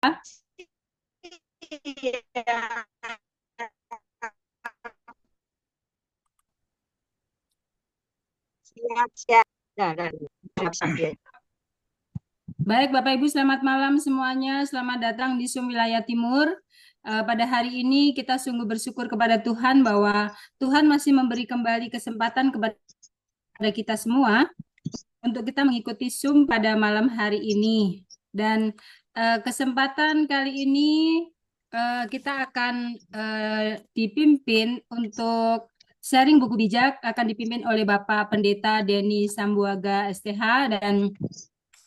Siap, siap. Nah, siap, siap. Baik, Bapak Ibu, selamat malam semuanya. Selamat datang di Sum Wilayah Timur. Pada hari ini kita sungguh bersyukur kepada Tuhan bahwa Tuhan masih memberi kembali kesempatan kepada kita semua untuk kita mengikuti Sum pada malam hari ini. Dan kesempatan kali ini kita akan dipimpin untuk sharing buku bijak akan dipimpin oleh Bapak Pendeta Denny Sambuaga STH dan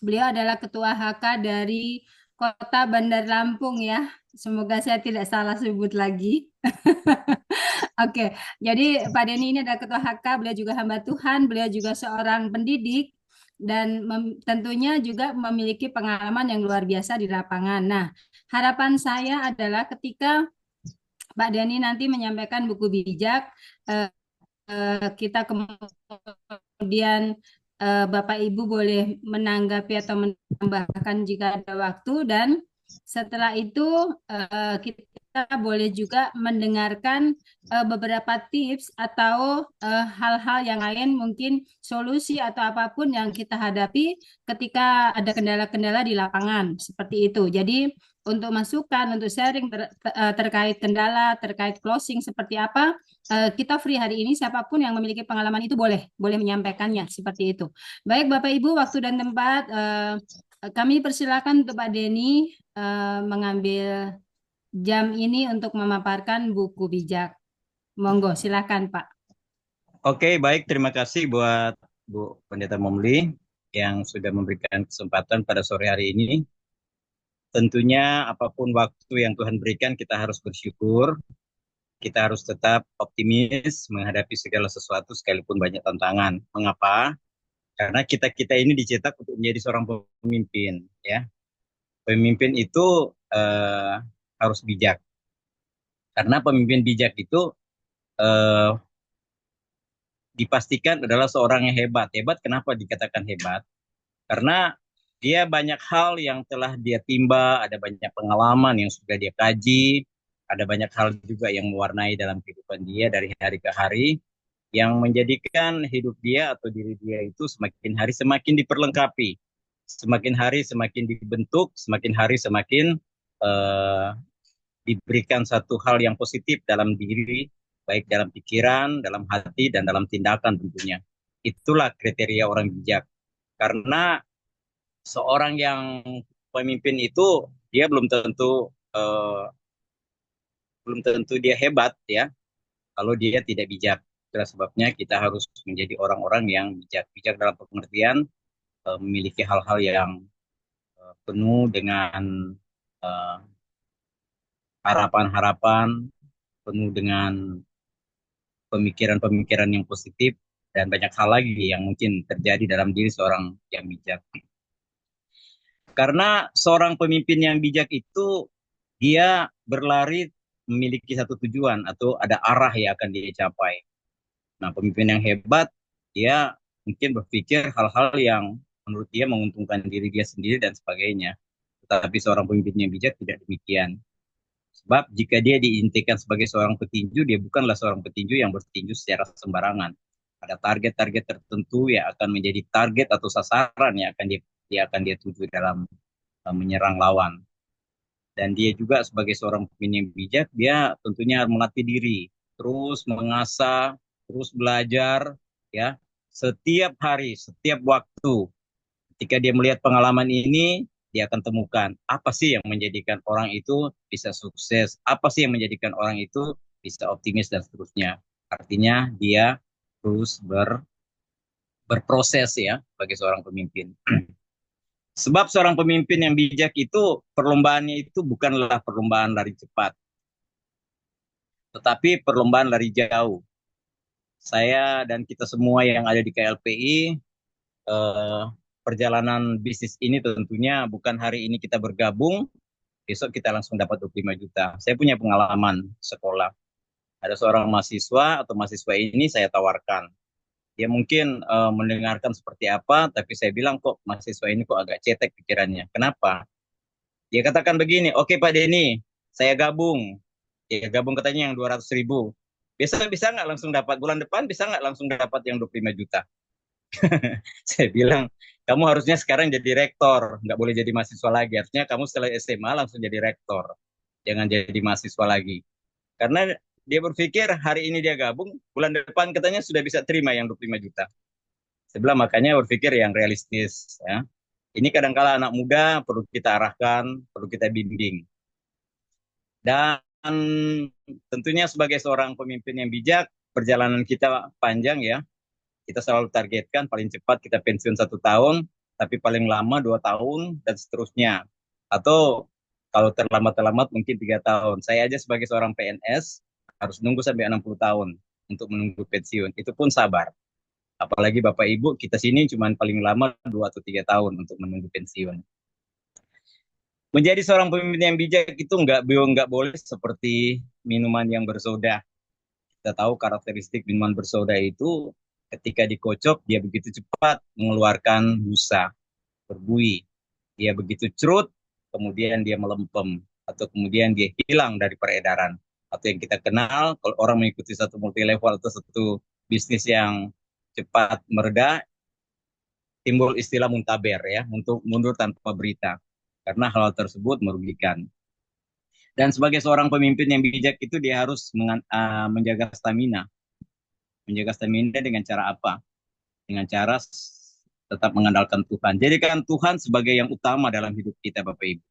beliau adalah Ketua HK dari Kota Bandar Lampung ya. Semoga saya tidak salah sebut lagi. Oke, jadi Pak Denny ini adalah Ketua HK, beliau juga hamba Tuhan, beliau juga seorang pendidik dan tentunya juga memiliki pengalaman yang luar biasa di lapangan. Nah, harapan saya adalah ketika Pak Denny nanti menyampaikan buku bijak, eh, kita kemudian Bapak Ibu boleh menanggapi atau menambahkan jika ada waktu dan setelah itu kita boleh juga mendengarkan beberapa tips atau hal-hal yang lain mungkin solusi atau apapun yang kita hadapi ketika ada kendala-kendala di lapangan seperti itu. Jadi untuk masukan, untuk sharing terkait kendala, terkait closing seperti apa, kita free hari ini. Siapapun yang memiliki pengalaman itu boleh menyampaikannya seperti itu. Baik, Bapak Ibu, waktu dan tempat kami persilakan untuk Pak Denny mengambil jam ini untuk memaparkan buku bijak. Monggo, silakan Pak. Oke, baik. Terima kasih buat Bu Pendeta Momli yang sudah memberikan kesempatan pada sore hari ini. Tentunya apapun waktu yang Tuhan berikan, kita harus bersyukur. Kita harus tetap optimis menghadapi segala sesuatu sekalipun banyak tantangan. Mengapa? Karena kita ini dicetak untuk menjadi seorang pemimpin, ya. Pemimpin itu eh, harus bijak. Karena pemimpin bijak itu eh, dipastikan adalah seorang yang hebat. Hebat kenapa dikatakan hebat? Karena dia banyak hal yang telah dia timba, ada banyak pengalaman yang sudah dia kaji, ada banyak hal juga yang mewarnai dalam kehidupan dia dari hari ke hari, yang menjadikan hidup dia atau diri dia itu semakin hari semakin diperlengkapi, semakin hari semakin dibentuk, semakin hari semakin uh, diberikan satu hal yang positif dalam diri, baik dalam pikiran, dalam hati, dan dalam tindakan tentunya. Itulah kriteria orang bijak. Karena seorang yang pemimpin itu dia belum tentu dia hebat ya kalau dia tidak bijak. Itulah sebabnya kita harus menjadi orang-orang yang bijak. Bijak dalam pengertian memiliki hal-hal yang penuh dengan uh, harapan-harapan, penuh dengan pemikiran-pemikiran yang positif dan banyak hal lagi yang mungkin terjadi dalam diri seorang yang bijak. Karena seorang pemimpin yang bijak itu dia berlari memiliki satu tujuan atau ada arah yang akan dia capai. Nah, pemimpin yang hebat dia mungkin berpikir hal-hal yang menurut dia menguntungkan diri dia sendiri dan sebagainya. Tetapi seorang pemimpin yang bijak tidak demikian. Sebab jika dia diintikan sebagai seorang petinju, dia bukanlah seorang petinju yang bertinju secara sembarangan. Ada target-target tertentu yang akan menjadi target atau sasaran yang dia tuju dalam menyerang lawan. Dan dia juga sebagai seorang pemimpin yang bijak, dia tentunya harus melatih diri, terus mengasah, terus belajar, ya, setiap hari, setiap waktu. Ketika dia melihat pengalaman ini, dia akan temukan apa sih yang menjadikan orang itu bisa sukses, apa sih yang menjadikan orang itu bisa optimis dan seterusnya. Artinya dia terus berproses ya sebagai seorang pemimpin. Sebab seorang pemimpin yang bijak itu perlombaannya itu bukanlah perlombaan lari cepat, tetapi perlombaan lari jauh. Saya dan kita semua yang ada di KLPI, eh, perjalanan bisnis ini tentunya bukan hari ini kita bergabung, besok kita langsung dapat 25 juta. Saya punya pengalaman sekolah. Ada seorang mahasiswa atau mahasiswa ini saya tawarkan. Dia mungkin mendengarkan seperti apa, tapi saya bilang kok mahasiswa ini kok agak cetek pikirannya. Kenapa? Dia katakan begini, oke Pak Denny, saya gabung. Ya gabung katanya yang 200.000. Bisa nggak langsung dapat bulan depan? Bisa nggak langsung dapat yang 25 juta? Saya bilang, kamu harusnya sekarang jadi rektor, nggak boleh jadi mahasiswa lagi. Artinya kamu setelah SMA langsung jadi rektor, jangan jadi mahasiswa lagi. Karena dia berpikir hari ini dia gabung, bulan depan katanya sudah bisa terima yang 25 juta. Saya bilang makanya berpikir yang realistis. Ya. Ini kadang-kala anak muda perlu kita arahkan, perlu kita bimbing. Dan tentunya sebagai seorang pemimpin yang bijak, perjalanan kita panjang ya. Kita selalu targetkan paling cepat kita pensiun 1 tahun, tapi paling lama 2 tahun dan seterusnya. Atau kalau terlambat-terlambat mungkin 3 tahun. Saya aja sebagai seorang PNS harus nunggu sampai 60 tahun untuk menunggu pensiun. Itu pun sabar. Apalagi Bapak Ibu, kita sini cuma paling lama 2 atau 3 tahun untuk menunggu pensiun. Menjadi seorang pemimpin yang bijak itu nggak boleh seperti minuman yang bersoda. Kita tahu karakteristik minuman bersoda itu ketika dikocok dia begitu cepat mengeluarkan busa, berbuih. Dia begitu cerut, kemudian dia melempem atau kemudian dia hilang dari peredaran. Atau yang kita kenal kalau orang mengikuti satu multi level atau satu bisnis yang cepat mereda, timbul istilah muntaber ya, untuk mundur tanpa berita. Karena hal tersebut merugikan. Dan sebagai seorang pemimpin yang bijak itu dia harus menjaga stamina. Menjaga stamina dengan cara apa? Dengan cara tetap mengandalkan Tuhan. Jadikan Tuhan sebagai yang utama dalam hidup kita, Bapak Ibu.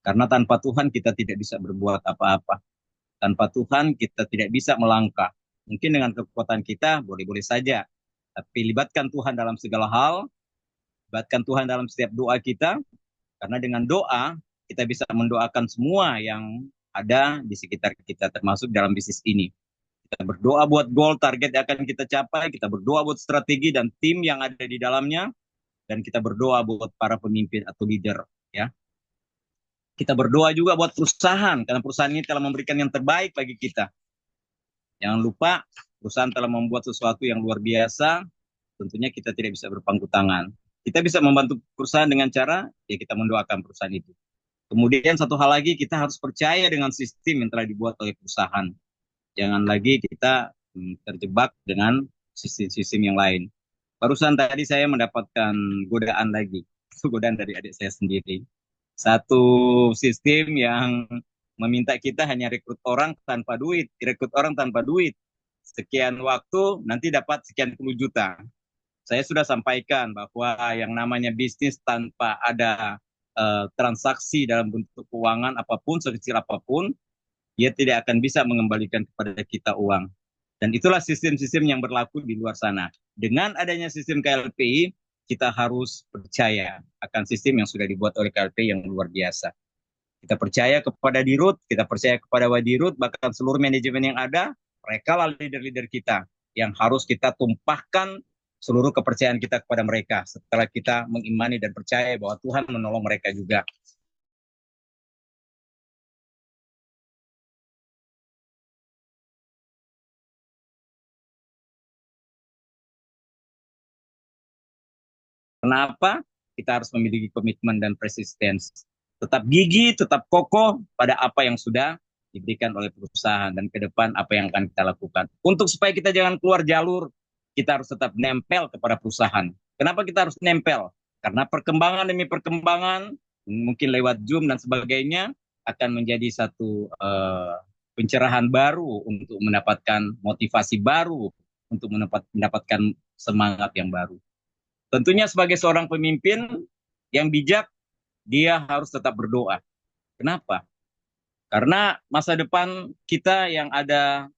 Karena tanpa Tuhan kita tidak bisa berbuat apa-apa. Tanpa Tuhan kita tidak bisa melangkah. Mungkin dengan kekuatan kita boleh-boleh saja. Tapi libatkan Tuhan dalam segala hal. Libatkan Tuhan dalam setiap doa kita. Karena dengan doa kita bisa mendoakan semua yang ada di sekitar kita, termasuk dalam bisnis ini. Kita berdoa buat goal, target yang akan kita capai. Kita berdoa buat strategi dan tim yang ada di dalamnya. Dan kita berdoa buat para pemimpin atau leader. Ya. Kita berdoa juga buat perusahaan. Karena perusahaan ini telah memberikan yang terbaik bagi kita. Jangan lupa, perusahaan telah membuat sesuatu yang luar biasa. Tentunya kita tidak bisa berpangku tangan. Kita bisa membantu perusahaan dengan cara, ya kita mendoakan perusahaan itu. Kemudian satu hal lagi, kita harus percaya dengan sistem yang telah dibuat oleh perusahaan. Jangan lagi kita terjebak dengan sistem-sistem yang lain. Barusan tadi saya mendapatkan godaan lagi. Itu godaan dari adik saya sendiri. Satu sistem yang meminta kita hanya rekrut orang tanpa duit. Rekrut orang tanpa duit. Sekian waktu, nanti dapat sekian puluh juta. Saya sudah sampaikan bahwa yang namanya bisnis tanpa ada transaksi dalam bentuk keuangan apapun, sekecil apapun, dia tidak akan bisa mengembalikan kepada kita uang. Dan itulah sistem-sistem yang berlaku di luar sana. Dengan adanya sistem KLPI, kita harus percaya akan sistem yang sudah dibuat oleh KLPI yang luar biasa. Kita percaya kepada Dirut, kita percaya kepada Wadirut, bahkan seluruh manajemen yang ada, mereka lah leader-leader kita yang harus kita tumpahkan seluruh kepercayaan kita kepada mereka setelah kita mengimani dan percaya bahwa Tuhan menolong mereka juga. Kenapa? Kita harus memiliki komitmen dan persistensi. Tetap gigih, tetap kokoh pada apa yang sudah diberikan oleh perusahaan dan ke depan apa yang akan kita lakukan. Untuk supaya kita jangan keluar jalur, kita harus tetap nempel kepada perusahaan. Kenapa kita harus nempel? Karena perkembangan demi perkembangan, mungkin lewat Zoom dan sebagainya, akan menjadi satu pencerahan baru untuk mendapatkan motivasi baru, untuk mendapatkan semangat yang baru. Tentunya sebagai seorang pemimpin yang bijak, dia harus tetap berdoa. Kenapa? Karena masa depan kita yang ada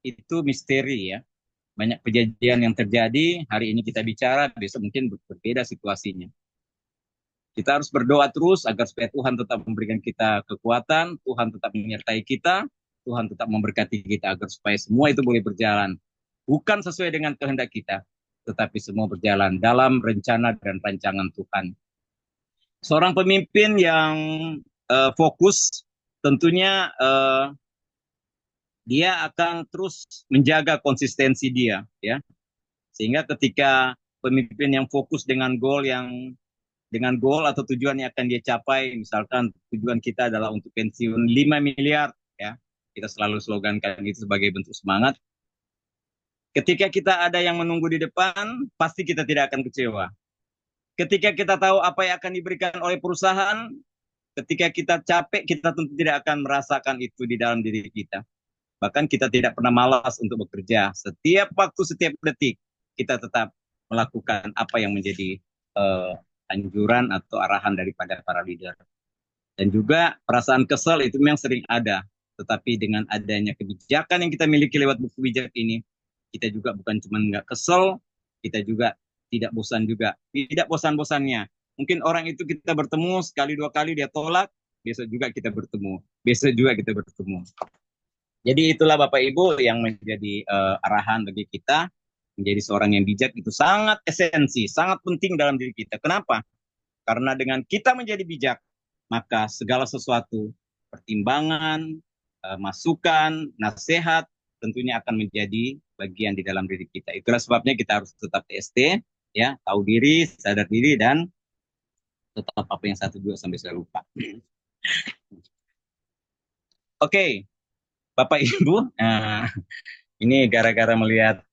itu misteri ya. Banyak kejadian yang terjadi, hari ini kita bicara, besok mungkin berbeda situasinya. Kita harus berdoa terus agar supaya Tuhan tetap memberikan kita kekuatan, Tuhan tetap menyertai kita, Tuhan tetap memberkati kita agar supaya semua itu boleh berjalan. Bukan sesuai dengan kehendak kita, tetapi semua berjalan dalam rencana dan rancangan Tuhan. Seorang pemimpin yang fokus tentunya dia akan terus menjaga konsistensi dia, ya. Sehingga ketika pemimpin yang fokus dengan goal yang dengan goal atau tujuan yang akan dia capai. Misalkan tujuan kita adalah untuk pensiun 5 miliar, ya. Kita selalu slogankan itu sebagai bentuk semangat. Ketika kita ada yang menunggu di depan, pasti kita tidak akan kecewa. Ketika kita tahu apa yang akan diberikan oleh perusahaan, ketika kita capek, kita tentu tidak akan merasakan itu di dalam diri kita. Bahkan kita tidak pernah malas untuk bekerja. Setiap waktu, setiap detik, kita tetap melakukan apa yang menjadi anjuran atau arahan daripada para leader. Dan juga perasaan kesal itu memang sering ada. Tetapi dengan adanya kebijakan yang kita miliki lewat buku bijak ini, kita juga bukan cuma nggak kesel, kita juga tidak bosan juga. Tidak bosan-bosannya. Mungkin orang itu kita bertemu sekali dua kali dia tolak, besok juga kita bertemu. Besok juga kita bertemu. Jadi itulah Bapak Ibu yang menjadi arahan bagi kita. Menjadi seorang yang bijak itu sangat esensi, sangat penting dalam diri kita. Kenapa? Karena dengan kita menjadi bijak, maka segala sesuatu, pertimbangan, masukan, nasihat, tentunya akan menjadi bagian di dalam diri kita. Itulah sebabnya kita harus tetap TST, ya, tahu diri, sadar diri, dan tetap apa yang satu dua sampai saya lupa. Oke, Bapak Ibu, ini gara-gara melihat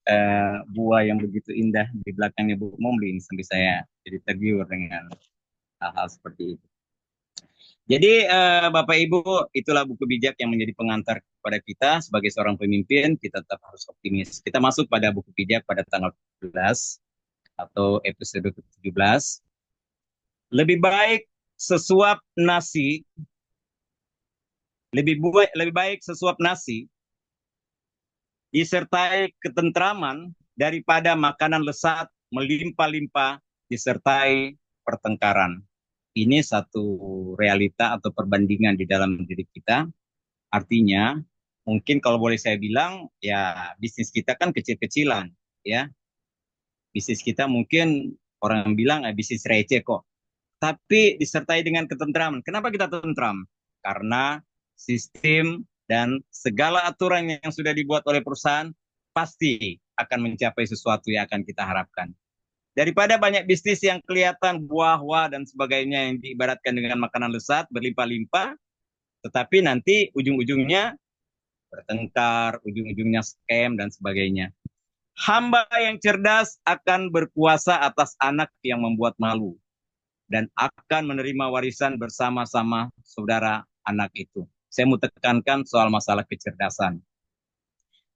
buah yang begitu indah di belakangnya Bu Momli ini, sampai saya jadi tergiur dengan hal-hal seperti itu. Jadi Bapak Ibu, itulah buku bijak yang menjadi pengantar kepada kita sebagai seorang pemimpin. Kita tetap harus optimis. Kita masuk pada buku bijak pada tanggal 17 atau episode ke-17. Lebih baik sesuap nasi, lebih baik sesuap nasi disertai ketentraman daripada makanan lesat melimpah-limpah disertai pertengkaran. Ini satu realita atau perbandingan di dalam diri kita. Artinya, mungkin kalau boleh saya bilang, ya bisnis kita kan kecil-kecilan, ya. Bisnis kita mungkin orang bilang bisnis receh kok. Tapi disertai dengan ketentraman. Kenapa kita tentram? Karena sistem dan segala aturan yang sudah dibuat oleh perusahaan pasti akan mencapai sesuatu yang akan kita harapkan. Daripada banyak bisnis yang kelihatan buah-buah dan sebagainya yang diibaratkan dengan makanan lesat, berlimpah-limpah, tetapi nanti ujung-ujungnya bertengkar, ujung-ujungnya scam dan sebagainya. Hamba yang cerdas akan berkuasa atas anak yang membuat malu dan akan menerima warisan bersama-sama saudara anak itu. Saya mau tekankan soal masalah kecerdasan.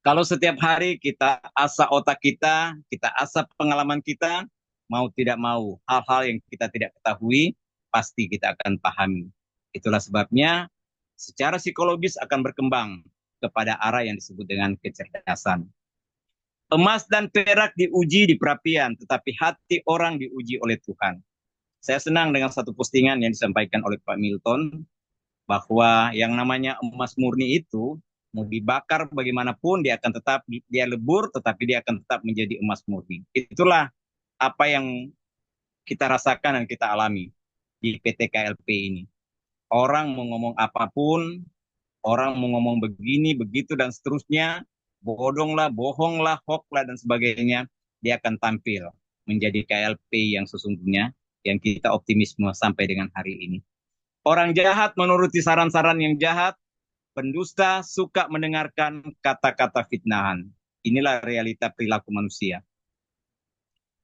Kalau setiap hari kita asah otak kita asah pengalaman kita, mau tidak mau, hal-hal yang kita tidak ketahui, pasti kita akan pahami. Itulah sebabnya secara psikologis akan berkembang kepada arah yang disebut dengan kecerdasan. Emas dan perak diuji di perapian, tetapi hati orang diuji oleh Tuhan. Saya senang dengan satu postingan yang disampaikan oleh Pak Milton, bahwa yang namanya emas murni itu, mau dibakar bagaimanapun, dia akan tetap, dia lebur, tetapi dia akan tetap menjadi emas murni. Itulah apa yang kita rasakan dan kita alami di PT KLP ini. Orang mau ngomong apapun, orang mau ngomong begini, begitu, dan seterusnya, bohong lah, hoax lah, dan sebagainya, dia akan tampil menjadi KLP yang sesungguhnya, yang kita optimisme sampai dengan hari ini. Orang jahat menuruti saran-saran yang jahat, pendusta suka mendengarkan kata-kata fitnahan. Inilah realita perilaku manusia.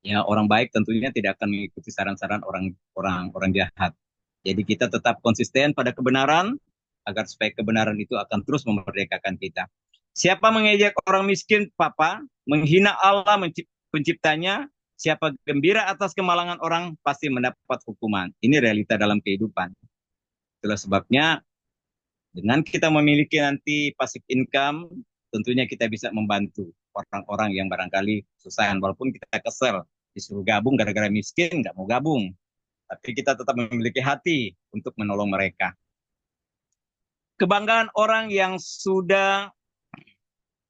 Ya, orang baik tentunya tidak akan mengikuti saran-saran orang jahat. Jadi kita tetap konsisten pada kebenaran, agar supaya kebenaran itu akan terus memerdekakan kita. Siapa mengejek orang miskin, Papa, menghina Allah penciptanya, siapa gembira atas kemalangan orang, pasti mendapat hukuman. Ini realita dalam kehidupan. Itulah sebabnya, dengan kita memiliki nanti passive income, tentunya kita bisa membantu orang-orang yang barangkali kesusahan. Walaupun kita kesel, disuruh gabung gara-gara miskin, nggak mau gabung. Tapi kita tetap memiliki hati untuk menolong mereka. Kebanggaan orang yang sudah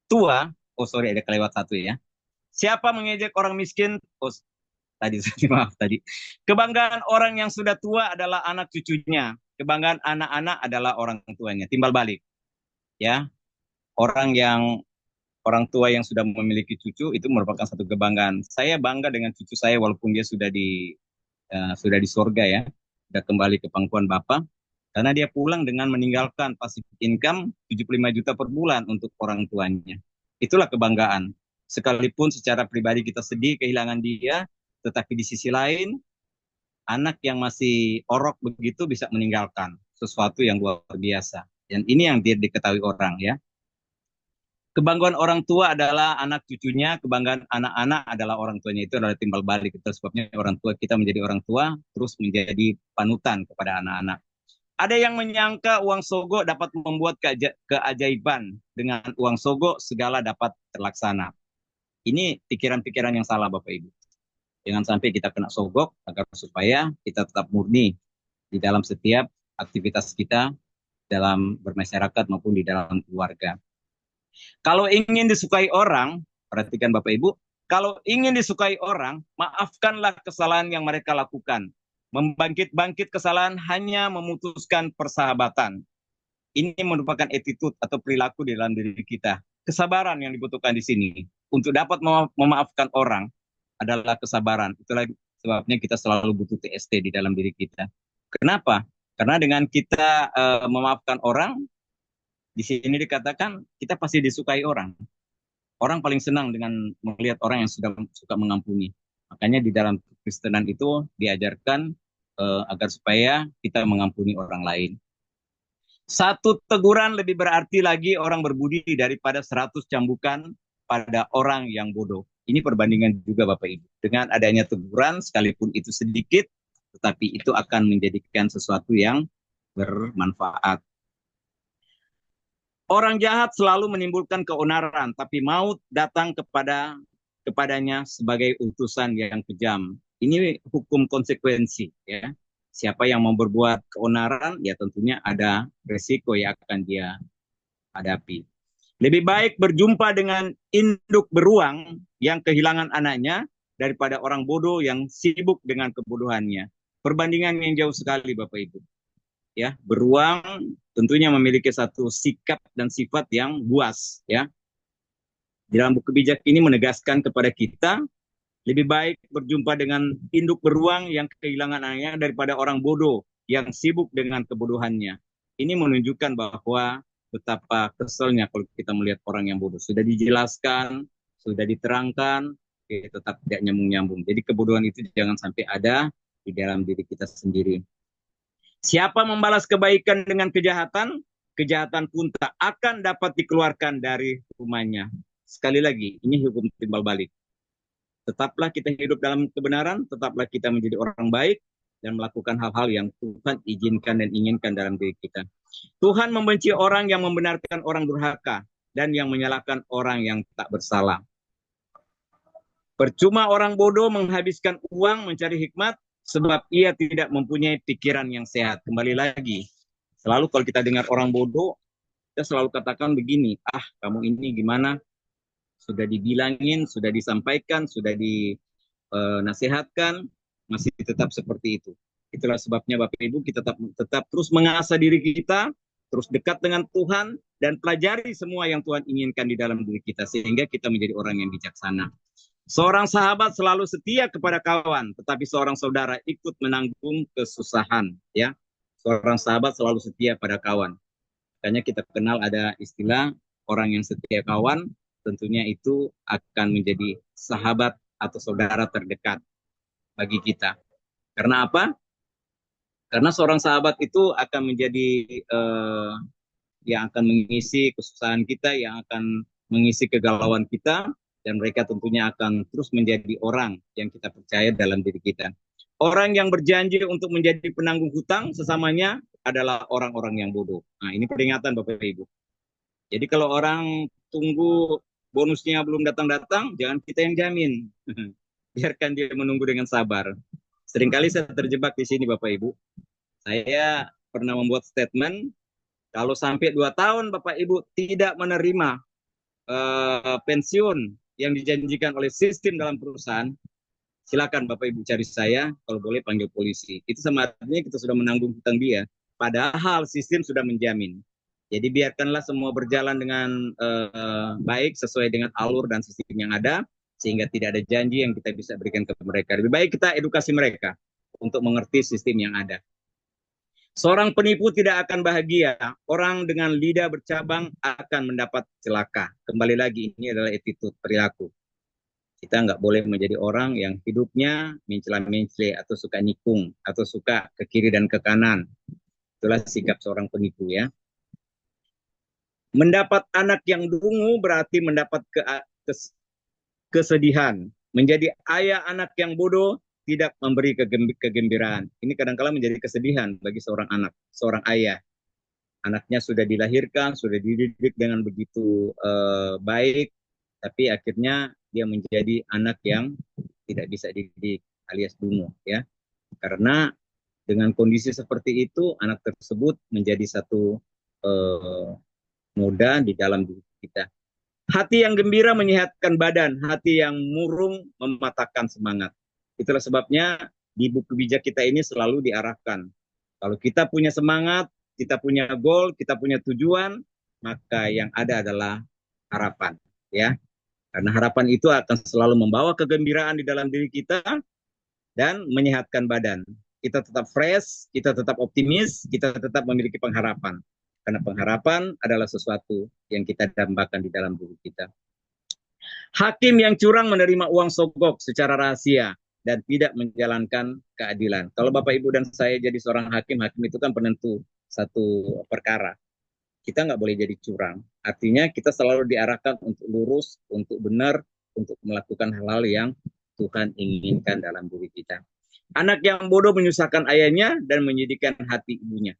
tua, ada kelewat satu ya. Siapa mengejek orang miskin? Maaf tadi. Kebanggaan orang yang sudah tua adalah anak cucunya. Kebanggaan anak-anak adalah orang tuanya. Timbal balik. Ya. Orang tua yang sudah memiliki cucu itu merupakan satu kebanggaan. Saya bangga dengan cucu saya walaupun dia sudah di sudah di sorga ya, sudah kembali ke pangkuan Bapa, karena dia pulang dengan meninggalkan passive income 75 juta per bulan untuk orang tuanya. Itulah kebanggaan. Sekalipun secara pribadi kita sedih kehilangan dia, tetapi di sisi lain, anak yang masih orok begitu bisa meninggalkan sesuatu yang luar biasa. Dan ini yang diketahui orang ya. Kebanggaan orang tua adalah anak cucunya, kebanggaan anak-anak adalah orang tuanya. Itu adalah timbal balik. Itu sebabnya orang tua kita menjadi orang tua, terus menjadi panutan kepada anak-anak. Ada yang menyangka uang sogo dapat membuat keajaiban. Dengan uang sogo segala dapat terlaksana. Ini pikiran-pikiran yang salah Bapak Ibu. Jangan sampai kita kena sogok agar supaya kita tetap murni di dalam setiap aktivitas kita dalam bermasyarakat maupun di dalam keluarga. Kalau ingin disukai orang, perhatikan Bapak Ibu, kalau ingin disukai orang, maafkanlah kesalahan yang mereka lakukan. Membangkit-bangkit kesalahan hanya memutuskan persahabatan. Ini merupakan attitude atau perilaku di dalam diri kita. Kesabaran yang dibutuhkan di sini. Untuk dapat memaafkan orang adalah kesabaran. Itulah sebabnya kita selalu butuh TST di dalam diri kita. Kenapa? Karena dengan kita memaafkan orang, di sini dikatakan kita pasti disukai orang. Orang paling senang dengan melihat orang yang suka mengampuni. Makanya di dalam Kristenan itu diajarkan agar supaya kita mengampuni orang lain. Satu teguran lebih berarti lagi orang berbudi daripada 100 cambukan pada orang yang bodoh. Ini perbandingan juga Bapak Ibu. Dengan adanya teguran, sekalipun itu sedikit, tetapi itu akan menjadikan sesuatu yang bermanfaat. Orang jahat selalu menimbulkan keonaran, tapi maut datang kepadanya sebagai utusan yang kejam. Ini hukum konsekuensi, ya. Siapa yang mau berbuat keonaran, ya tentunya ada resiko yang akan dia hadapi. Lebih baik berjumpa dengan induk beruang yang kehilangan anaknya daripada orang bodoh yang sibuk dengan kebodohannya. Perbandingan yang jauh sekali Bapak Ibu. Ya, beruang tentunya memiliki satu sikap dan sifat yang buas ya. Di dalam buku bijak ini menegaskan kepada kita lebih baik berjumpa dengan induk beruang yang kehilangan anaknya daripada orang bodoh yang sibuk dengan kebodohannya. Ini menunjukkan bahwa betapa keselnya kalau kita melihat orang yang bodoh. Sudah dijelaskan, sudah diterangkan, tetap tidak nyambung-nyambung. Jadi kebodohan itu jangan sampai ada di dalam diri kita sendiri. Siapa membalas kebaikan dengan kejahatan, kejahatan pun tak akan dapat dikeluarkan dari rumahnya. Sekali lagi, ini hukum timbal balik. Tetaplah kita hidup dalam kebenaran, tetaplah kita menjadi orang baik, dan melakukan hal-hal yang Tuhan izinkan dan inginkan dalam diri kita. Tuhan membenci orang yang membenarkan orang durhaka, dan yang menyalahkan orang yang tak bersalah. Percuma orang bodoh menghabiskan uang mencari hikmat, sebab ia tidak mempunyai pikiran yang sehat. Kembali lagi, selalu kalau kita dengar orang bodoh, kita selalu katakan begini, kamu ini gimana? Sudah dibilangin, sudah disampaikan, sudah dinasihatkan, masih tetap seperti itu. Itulah sebabnya Bapak Ibu kita tetap terus mengasah diri kita, terus dekat dengan Tuhan, dan pelajari semua yang Tuhan inginkan di dalam diri kita, sehingga kita menjadi orang yang bijaksana. Seorang sahabat selalu setia kepada kawan, tetapi seorang saudara ikut menanggung kesusahan. Ya, seorang sahabat selalu setia pada kawan. Makanya kita kenal ada istilah orang yang setia kawan, tentunya itu akan menjadi sahabat atau saudara terdekat bagi kita. Karena apa? Karena seorang sahabat itu akan menjadi yang akan mengisi kesusahan kita, yang akan mengisi kegalauan kita, dan mereka tentunya akan terus menjadi orang yang kita percaya dalam diri kita. Orang yang berjanji untuk menjadi penanggung hutang sesamanya adalah orang-orang yang bodoh. Nah, ini peringatan Bapak Ibu. Jadi kalau orang tunggu bonusnya belum datang-datang, jangan kita yang jamin. Biarkan dia menunggu dengan sabar. Seringkali saya terjebak di sini Bapak Ibu. Saya pernah membuat statement, kalau sampai 2 tahun Bapak Ibu tidak menerima pensiun yang dijanjikan oleh sistem dalam perusahaan, silakan Bapak Ibu cari saya, kalau boleh panggil polisi. Itu sama artinya kita sudah menanggung hutang dia, padahal sistem sudah menjamin. Jadi biarkanlah semua berjalan dengan baik sesuai dengan alur dan sistem yang ada, sehingga tidak ada janji yang kita bisa berikan ke mereka. Lebih baik kita edukasi mereka. untuk mengerti sistem yang ada. Seorang penipu tidak akan bahagia. Orang dengan lidah bercabang akan mendapat celaka. Kembali lagi, ini adalah attitude, perilaku. Kita nggak boleh menjadi orang yang hidupnya mencela-mencela atau suka nikung atau suka ke kiri dan ke kanan. Itulah sikap seorang penipu ya. Mendapat anak yang dungu berarti mendapat kesedihan. Menjadi ayah anak yang bodoh tidak memberi kegembiraan. Ini kadang-kala menjadi kesedihan bagi seorang anak, seorang ayah. Anaknya sudah dilahirkan, sudah dididik dengan begitu baik, tapi akhirnya dia menjadi anak yang tidak bisa dididik alias dungu ya. Karena dengan kondisi seperti itu, anak tersebut menjadi satu noda di dalam diri kita. Hati yang gembira menyehatkan badan, hati yang murung mematahkan semangat. Itulah sebabnya di buku bijak kita ini selalu diarahkan. Kalau kita punya semangat, kita punya goal, kita punya tujuan, maka yang ada adalah harapan, ya. Karena harapan itu akan selalu membawa kegembiraan di dalam diri kita dan menyehatkan badan. Kita tetap fresh, kita tetap optimis, kita tetap memiliki pengharapan. Karena pengharapan adalah sesuatu yang kita dambakan di dalam diri kita. Hakim yang curang menerima uang sogok secara rahasia dan tidak menjalankan keadilan. Kalau Bapak Ibu dan saya jadi seorang hakim, hakim itu kan penentu satu perkara. Kita nggak boleh jadi curang. Artinya kita selalu diarahkan untuk lurus, untuk benar, untuk melakukan hal-hal yang Tuhan inginkan dalam diri kita. Anak yang bodoh menyusahkan ayahnya dan menyedihkan hati ibunya.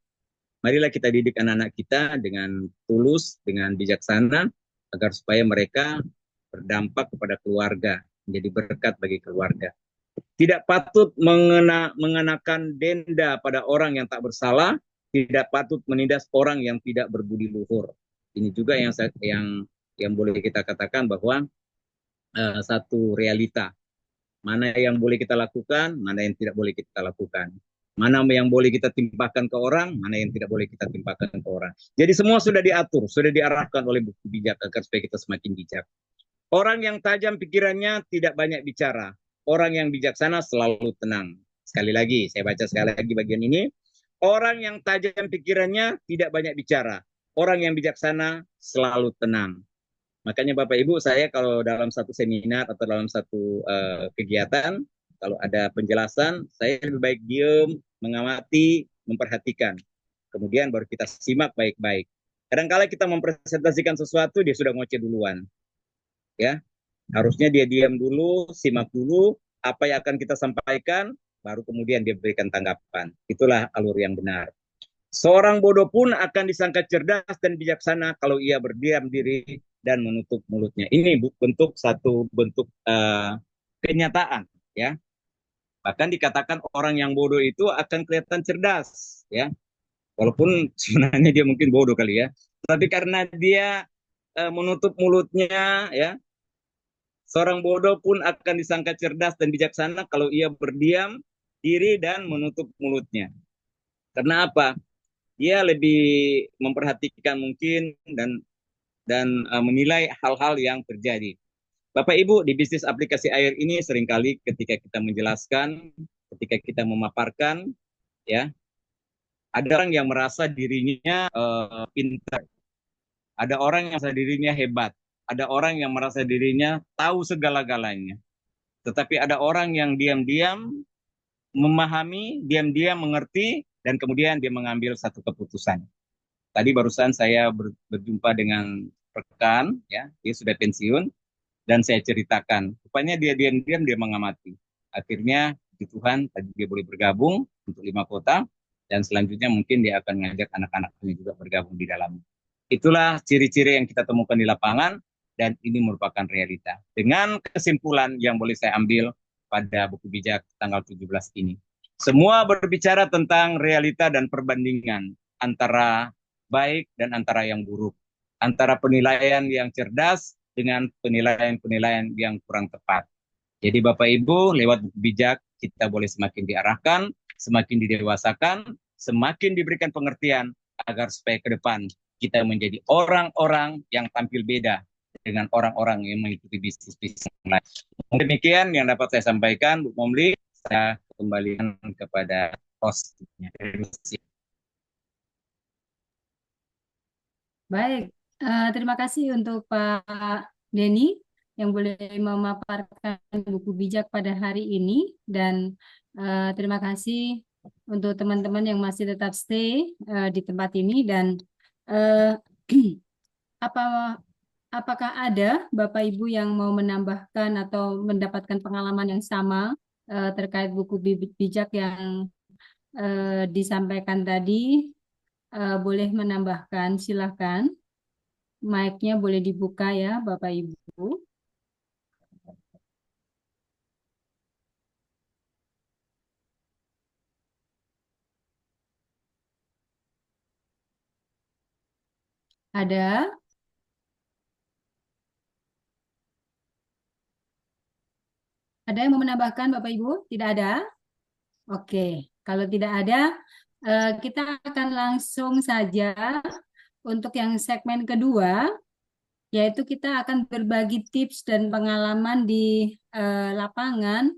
Marilah kita didik anak-anak kita dengan tulus, dengan bijaksana, agar supaya mereka berdampak kepada keluarga, menjadi berkat bagi keluarga. Tidak patut mengenakan denda pada orang yang tak bersalah, tidak patut menindas orang yang tidak berbudi luhur. Ini juga yang boleh kita katakan bahwa satu realita. Mana yang boleh kita lakukan, mana yang tidak boleh kita lakukan. Mana yang boleh kita timpakan ke orang, mana yang tidak boleh kita timpakan ke orang. Jadi semua sudah diatur, sudah diarahkan oleh buku bijak agar supaya kita semakin bijak. Orang yang tajam pikirannya tidak banyak bicara. Orang yang bijaksana selalu tenang. Sekali lagi, saya baca sekali lagi bagian ini. Orang yang tajam pikirannya tidak banyak bicara. Orang yang bijaksana selalu tenang. Makanya Bapak Ibu, saya kalau dalam satu seminar atau dalam satu kegiatan, kalau ada penjelasan, saya lebih baik diam, mengamati, memperhatikan. Kemudian baru kita simak baik-baik. Kadang-kala kita mempresentasikan sesuatu, dia sudah ngoceh duluan. Ya, harusnya dia diam dulu, simak dulu, apa yang akan kita sampaikan, baru kemudian dia berikan tanggapan. Itulah alur yang benar. Seorang bodoh pun akan disangka cerdas dan bijaksana kalau ia berdiam diri dan menutup mulutnya. Ini satu bentuk kenyataan, ya. Bahkan dikatakan orang yang bodoh itu akan kelihatan cerdas, ya. Walaupun sebenarnya dia mungkin bodoh kali ya. Tapi karena dia menutup mulutnya, ya. Seorang bodoh pun akan disangka cerdas dan bijaksana kalau ia berdiam diri dan menutup mulutnya. Karena apa? Dia lebih memperhatikan mungkin dan menilai hal-hal yang terjadi. Bapak Ibu, di bisnis aplikasi air ini seringkali ketika kita menjelaskan, ketika kita memaparkan, ya, ada orang yang merasa dirinya pintar, ada orang yang merasa dirinya hebat, ada orang yang merasa dirinya tahu segala-galanya. Tetapi ada orang yang diam-diam memahami, diam-diam mengerti, dan kemudian dia mengambil satu keputusan. Tadi barusan saya berjumpa dengan rekan, ya, dia sudah pensiun, dan saya ceritakan, rupanya dia diam-diam dia mengamati. Akhirnya di Tuhan tadi dia boleh bergabung untuk 5 kota, dan selanjutnya mungkin dia akan mengajak anak-anaknya juga bergabung di dalam. Itulah ciri-ciri yang kita temukan di lapangan, dan ini merupakan realita. Dengan kesimpulan yang boleh saya ambil pada buku bijak tanggal 17 ini. Semua berbicara tentang realita dan perbandingan antara baik dan antara yang buruk. Antara penilaian yang cerdas dengan penilaian-penilaian yang kurang tepat. Jadi Bapak Ibu, lewat buku bijak, kita boleh semakin diarahkan, semakin didewasakan, semakin diberikan pengertian, agar supaya ke depan kita menjadi orang-orang yang tampil beda dengan orang-orang yang mengikuti bisnis-bisnis lain. Demikian yang dapat saya sampaikan, Bu Momli. Saya kembalikan kepada hostnya. Baik, terima kasih untuk Pak Denny yang boleh memaparkan buku bijak pada hari ini dan terima kasih untuk teman-teman yang masih tetap stay di tempat ini dan eh, apa apakah ada Bapak Ibu yang mau menambahkan atau mendapatkan pengalaman yang sama terkait buku bijak yang disampaikan tadi? Boleh menambahkan, silahkan. Mic-nya boleh dibuka ya, Bapak Ibu. Ada? Ada yang mau menambahkan, Bapak Ibu? Tidak ada? Oke, kalau tidak ada, kita akan langsung saja untuk yang segmen kedua, yaitu kita akan berbagi tips dan pengalaman di lapangan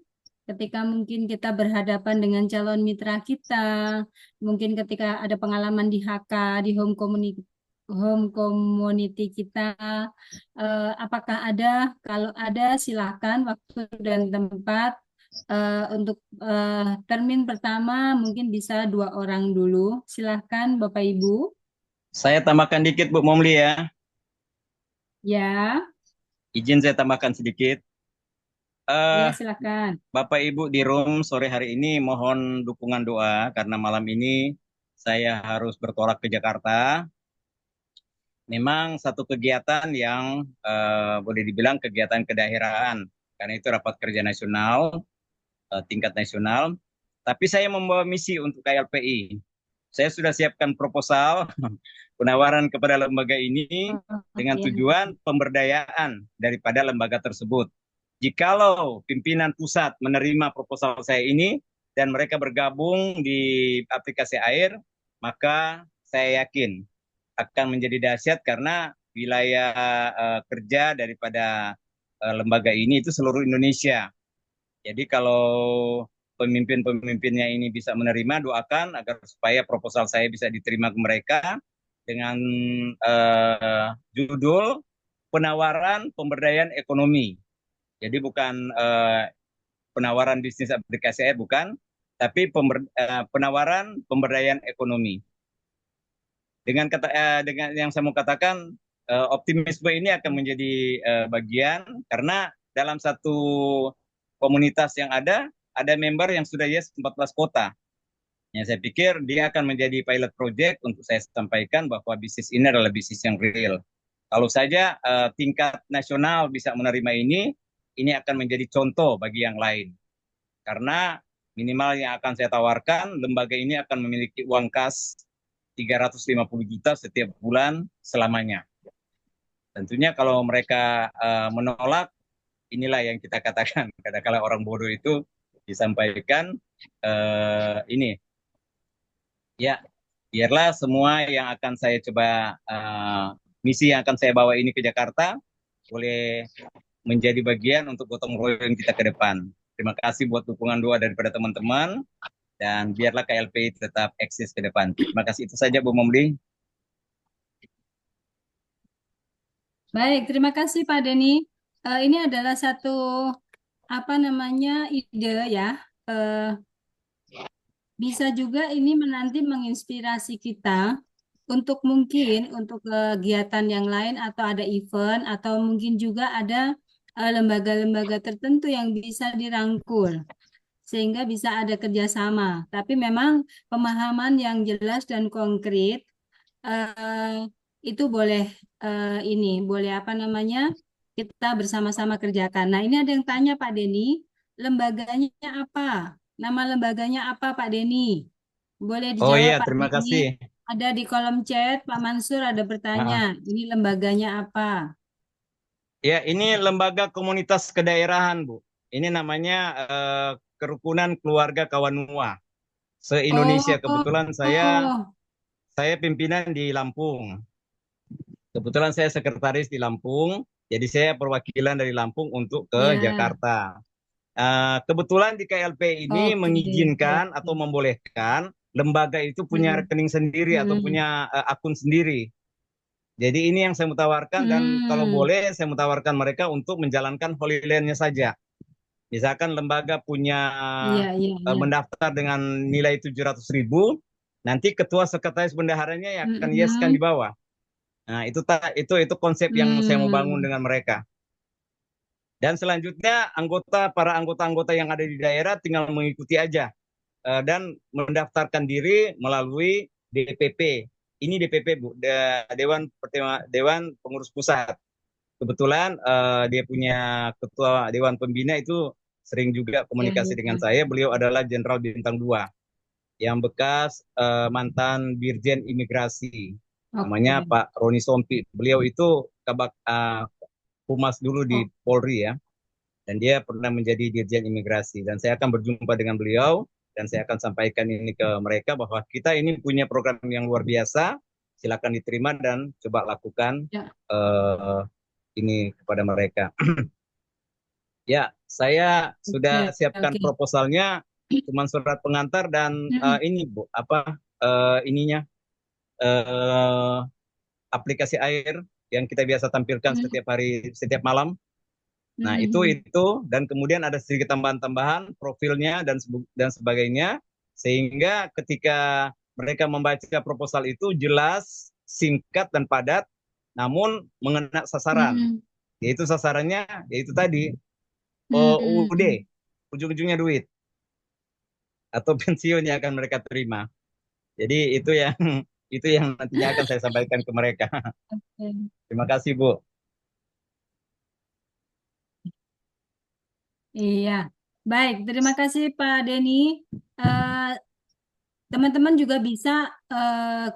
ketika mungkin kita berhadapan dengan calon mitra kita, mungkin ketika ada pengalaman di HK, di home community kita, apakah ada? Kalau ada, silakan waktu dan tempat. Untuk termin pertama mungkin bisa 2 orang dulu. Silahkan Bapak Ibu. Saya tambahkan dikit Bu Momli ya. Ya, Izin saya tambahkan sedikit. ya Eh, silakan. Bapak Ibu di room sore hari ini mohon dukungan doa karena malam ini saya harus bertolak ke Jakarta. Memang satu kegiatan yang boleh dibilang kegiatan kedaerahan karena itu rapat kerja nasional tingkat nasional. Tapi saya membawa misi untuk KLPI. Saya sudah siapkan proposal penawaran kepada lembaga ini Oh, dengan ya. tujuan pemberdayaan daripada lembaga tersebut. Jikalau pimpinan pusat menerima proposal saya ini dan mereka bergabung di aplikasi AIR, maka saya yakin akan menjadi dahsyat karena wilayah kerja daripada lembaga ini itu seluruh Indonesia. Jadi kalau pemimpin-pemimpinnya ini bisa menerima, doakan agar supaya proposal saya bisa diterima ke mereka dengan judul penawaran pemberdayaan ekonomi. Jadi bukan penawaran bisnis aplikasi saya bukan, tapi penawaran pemberdayaan ekonomi. Dengan yang saya mau katakan, optimisme ini akan menjadi bagian karena dalam satu komunitas yang ada member yang sudah yes 14 kota. Yang saya pikir dia akan menjadi pilot project untuk saya sampaikan bahwa bisnis ini adalah bisnis yang real. Kalau saja tingkat nasional bisa menerima ini akan menjadi contoh bagi yang lain. Karena minimal yang akan saya tawarkan, lembaga ini akan memiliki uang kas 350 juta setiap bulan selamanya. Tentunya kalau mereka menolak, inilah yang kita katakan. Kadang-kadang orang bodoh itu disampaikan ini. Ya, biarlah semua yang akan saya coba, misi yang akan saya bawa ini ke Jakarta, boleh menjadi bagian untuk gotong royong kita ke depan. Terima kasih buat dukungan doa daripada teman-teman, dan biarlah KLP tetap eksis ke depan. Terima kasih, itu saja Bu Momli. Baik, terima kasih Pak Denny. Ini adalah satu ide ya. Bisa juga ini menanti menginspirasi kita untuk mungkin untuk kegiatan yang lain atau ada event atau mungkin juga ada lembaga-lembaga tertentu yang bisa dirangkul sehingga bisa ada kerjasama. Tapi memang pemahaman yang jelas dan konkret eh, itu boleh boleh kita bersama-sama kerjakan. Nah, ini ada yang tanya Pak Denny, lembaganya apa? Nama lembaganya apa Pak Denny? Boleh Oh dijawab iya, Pak terima Denny. kasih. Ada di kolom chat Pak Mansur ada bertanya, Ah, ini lembaganya apa? ya, ini lembaga komunitas kedaerahan, Bu. Ini namanya Kerukunan Keluarga Kawanua se-Indonesia. Oh, Kebetulan oh, saya pimpinan di Lampung. Kebetulan saya sekretaris di Lampung, jadi saya perwakilan dari Lampung untuk ke ya. Jakarta. Kebetulan di KLP ini Oke, mengizinkan atau baik. membolehkan lembaga itu punya Mm-mm. rekening sendiri atau Mm-mm. punya akun sendiri. Jadi ini yang saya mau tawarkan dan kalau Hmm. boleh saya mau tawarkan mereka untuk menjalankan Holy Land-nya saja. Misalkan lembaga punya Iya, iya, iya. mendaftar dengan nilai 700.000, nanti ketua sekretaris bendaharanya yang akan yeskan di Mm-mm. bawah. Nah, itu konsep yang saya mau bangun Hmm. dengan mereka. Dan selanjutnya para anggota-anggota yang ada di daerah tinggal mengikuti aja dan mendaftarkan diri melalui DPP. Ini DPP Bu, Dewan Pengurus Pusat. Kebetulan dia punya ketua Dewan Pembina itu sering juga Iya, komunikasi dengan iya. saya. Beliau adalah Jenderal Bintang 2 yang bekas mantan Dirjen Imigrasi. Namanya Oke. Pak Roni Sompi. Beliau itu Humas dulu di Oh, Polri ya. Dan dia pernah menjadi Dirjen Imigrasi. Dan saya akan berjumpa dengan beliau dan saya akan sampaikan ini ke mereka bahwa kita ini punya program yang luar biasa. Silakan diterima dan coba lakukan ya. uh, ini kepada mereka. Ya, saya sudah Oke, siapkan oke. proposalnya, cuma surat pengantar dan Mm-mm. ini Bu, ininya eh, aplikasi air yang kita biasa tampilkan Mm-mm. setiap hari, setiap malam. Nah, Mm-mm. itu dan kemudian ada sedikit tambahan-tambahan profilnya dan sebagainya sehingga ketika mereka membaca proposal itu jelas, singkat dan padat namun mengena sasaran. Mm-mm. Yaitu sasarannya yaitu tadi UUD, Mm-mm. ujung-ujungnya duit atau pensiun yang akan mereka terima. Jadi itu yang itu yang nantinya akan saya sampaikan ke mereka. Oke. Terima kasih Bu. Iya, baik. Terima kasih Pak Denny. Eh, Teman-teman juga bisa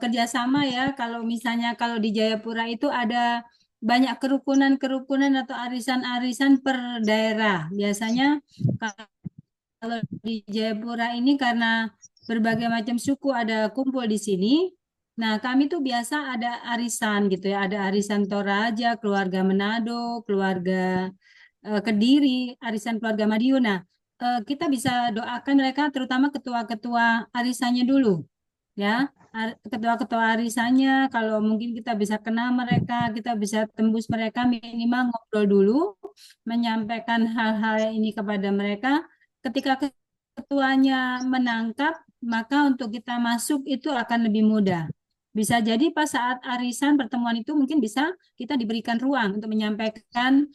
kerjasama ya. Kalau misalnya kalau di Jayapura itu ada banyak kerukunan-kerukunan atau arisan-arisan per daerah. Biasanya kalau di Jayapura ini karena berbagai macam suku ada kumpul di sini. Nah, kami tuh biasa ada arisan gitu ya. Ada arisan Toraja, keluarga Manado, keluarga Kediri, arisan keluarga Madiun. Nah, kita bisa doakan mereka, terutama ketua-ketua arisannya dulu, ya. Ketua-ketua arisannya, kalau mungkin kita bisa kenal mereka, kita bisa tembus mereka, minimal ngobrol dulu, menyampaikan hal-hal ini kepada mereka. Ketika ketuanya menangkap, maka untuk kita masuk itu akan lebih mudah. Bisa jadi pas saat arisan pertemuan itu mungkin bisa kita diberikan ruang untuk menyampaikan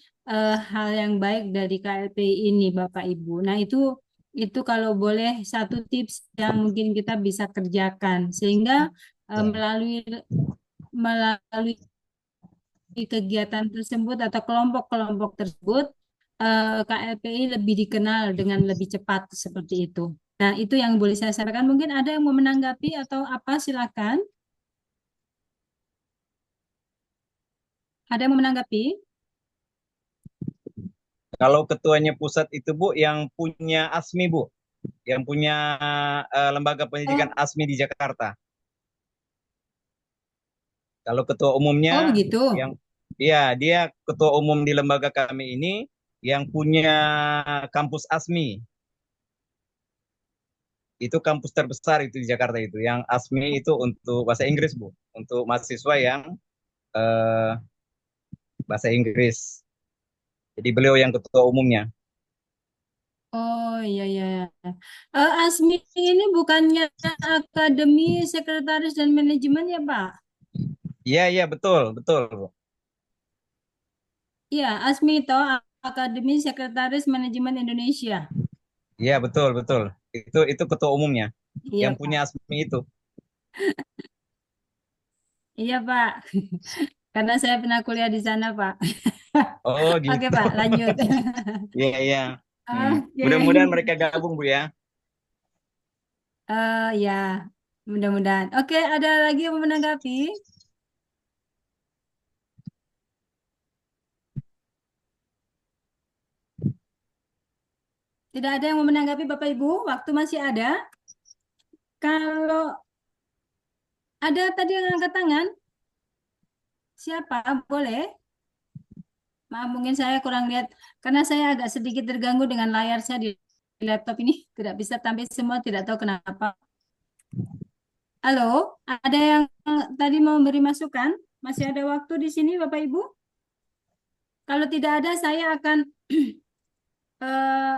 hal yang baik dari KLP ini, Bapak Ibu. Nah, itu kalau boleh satu tips yang mungkin kita bisa kerjakan sehingga Ya. melalui melalui kegiatan tersebut atau kelompok-kelompok tersebut KLPI lebih dikenal dengan lebih cepat seperti itu. Nah, itu yang boleh saya sampaikan. Mungkin ada yang mau menanggapi atau apa, silakan. Ada yang mau menanggapi? Kalau ketuanya pusat itu Bu yang punya ASMI Bu, yang punya lembaga pendidikan Oh, ASMI di Jakarta. Kalau ketua oh umumnya begitu. yang ya dia ketua umum di lembaga kami ini yang punya kampus ASMI. Itu kampus terbesar itu di Jakarta itu. Yang ASMI itu untuk bahasa Inggris, Bu. Untuk mahasiswa yang eh, bahasa Inggris. Jadi beliau yang ketua umumnya. Oh iya iya. Iya. ASMI ini bukannya Akademi Sekretaris dan Manajemen ya, Pak? Iya, iya, betul, betul, Bu. Iya, ASMI itu Akademi Sekretaris Manajemen Indonesia. Iya, betul, betul. Itu ketua umumnya Iya, yang punya Pak. ASMI itu. Iya, Pak. Karena saya pernah kuliah di sana, Pak. Oh, Oke, gitu. Pak, lanjut. Iya, iya. Hmm. Oke. Mudah-mudahan mereka gabung, Bu ya. Ya, mudah-mudahan. Oke, ada lagi yang mau menanggapi? Tidak ada yang mau menanggapi, Bapak Ibu? Waktu masih ada. Kalau ada tadi yang angkat tangan, siapa? Boleh? Maaf, mungkin saya kurang lihat karena saya agak sedikit terganggu dengan layar saya di laptop ini tidak bisa tampil semua, tidak tahu kenapa. Halo, ada yang tadi mau beri masukan? Masih ada waktu di sini, Bapak Ibu? Kalau tidak ada, saya akan eh,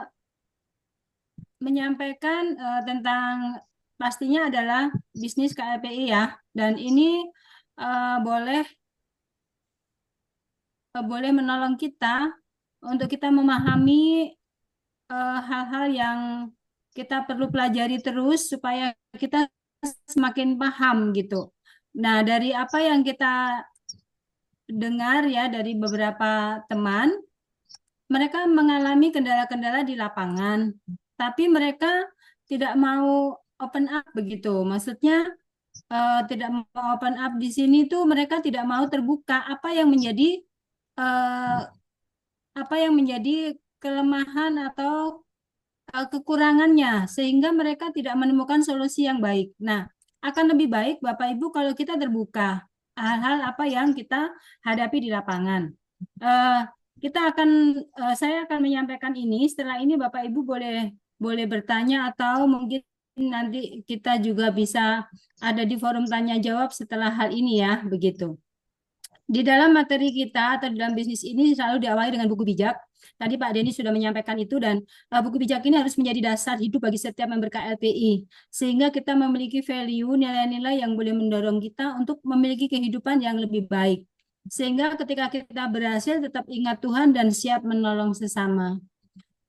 menyampaikan tentang pastinya adalah bisnis KLPI ya. Dan ini boleh boleh menolong kita untuk kita memahami hal-hal yang kita perlu pelajari terus supaya kita semakin paham gitu. Nah, dari apa yang kita dengar ya dari beberapa teman, mereka mengalami kendala-kendala di lapangan, tapi mereka tidak mau open up begitu. Maksudnya tidak mau open up di sini tuh mereka tidak mau terbuka eh, apa yang menjadi kelemahan atau kekurangannya sehingga mereka tidak menemukan solusi yang baik. Nah, akan lebih baik Bapak Ibu kalau kita terbuka hal-hal apa yang kita hadapi di lapangan. Eh, kita akan saya akan menyampaikan ini. Setelah ini Bapak Ibu boleh boleh bertanya atau mungkin nanti kita juga bisa ada di forum tanya jawab setelah hal ini ya, begitu. Di dalam materi kita atau di dalam bisnis ini selalu diawali dengan buku bijak. Tadi Pak Denny sudah menyampaikan itu dan buku bijak ini harus menjadi dasar hidup bagi setiap member KLPI. Sehingga kita memiliki value, nilai-nilai yang boleh mendorong kita untuk memiliki kehidupan yang lebih baik. Sehingga ketika kita berhasil tetap ingat Tuhan dan siap menolong sesama.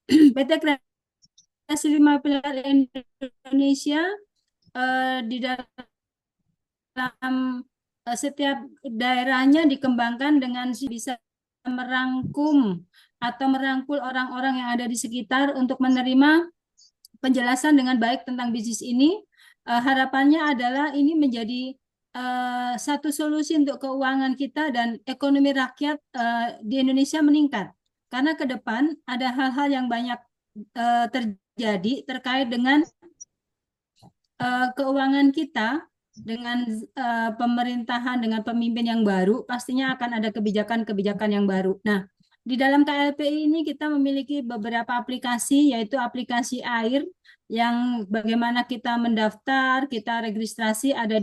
PT Kreasi 5 Pilar Indonesia di dalam setiap daerahnya dikembangkan dengan bisa merangkum atau merangkul orang-orang yang ada di sekitar untuk menerima penjelasan dengan baik tentang bisnis ini. Harapannya adalah ini menjadi satu solusi untuk keuangan kita dan ekonomi rakyat di Indonesia meningkat. Karena ke depan ada hal-hal yang banyak terjadi terkait dengan keuangan kita dengan pemerintahan dengan pemimpin yang baru pastinya akan ada kebijakan-kebijakan yang baru. Nah, di dalam KLPI ini kita memiliki beberapa aplikasi yaitu aplikasi air yang bagaimana kita mendaftar, kita registrasi ada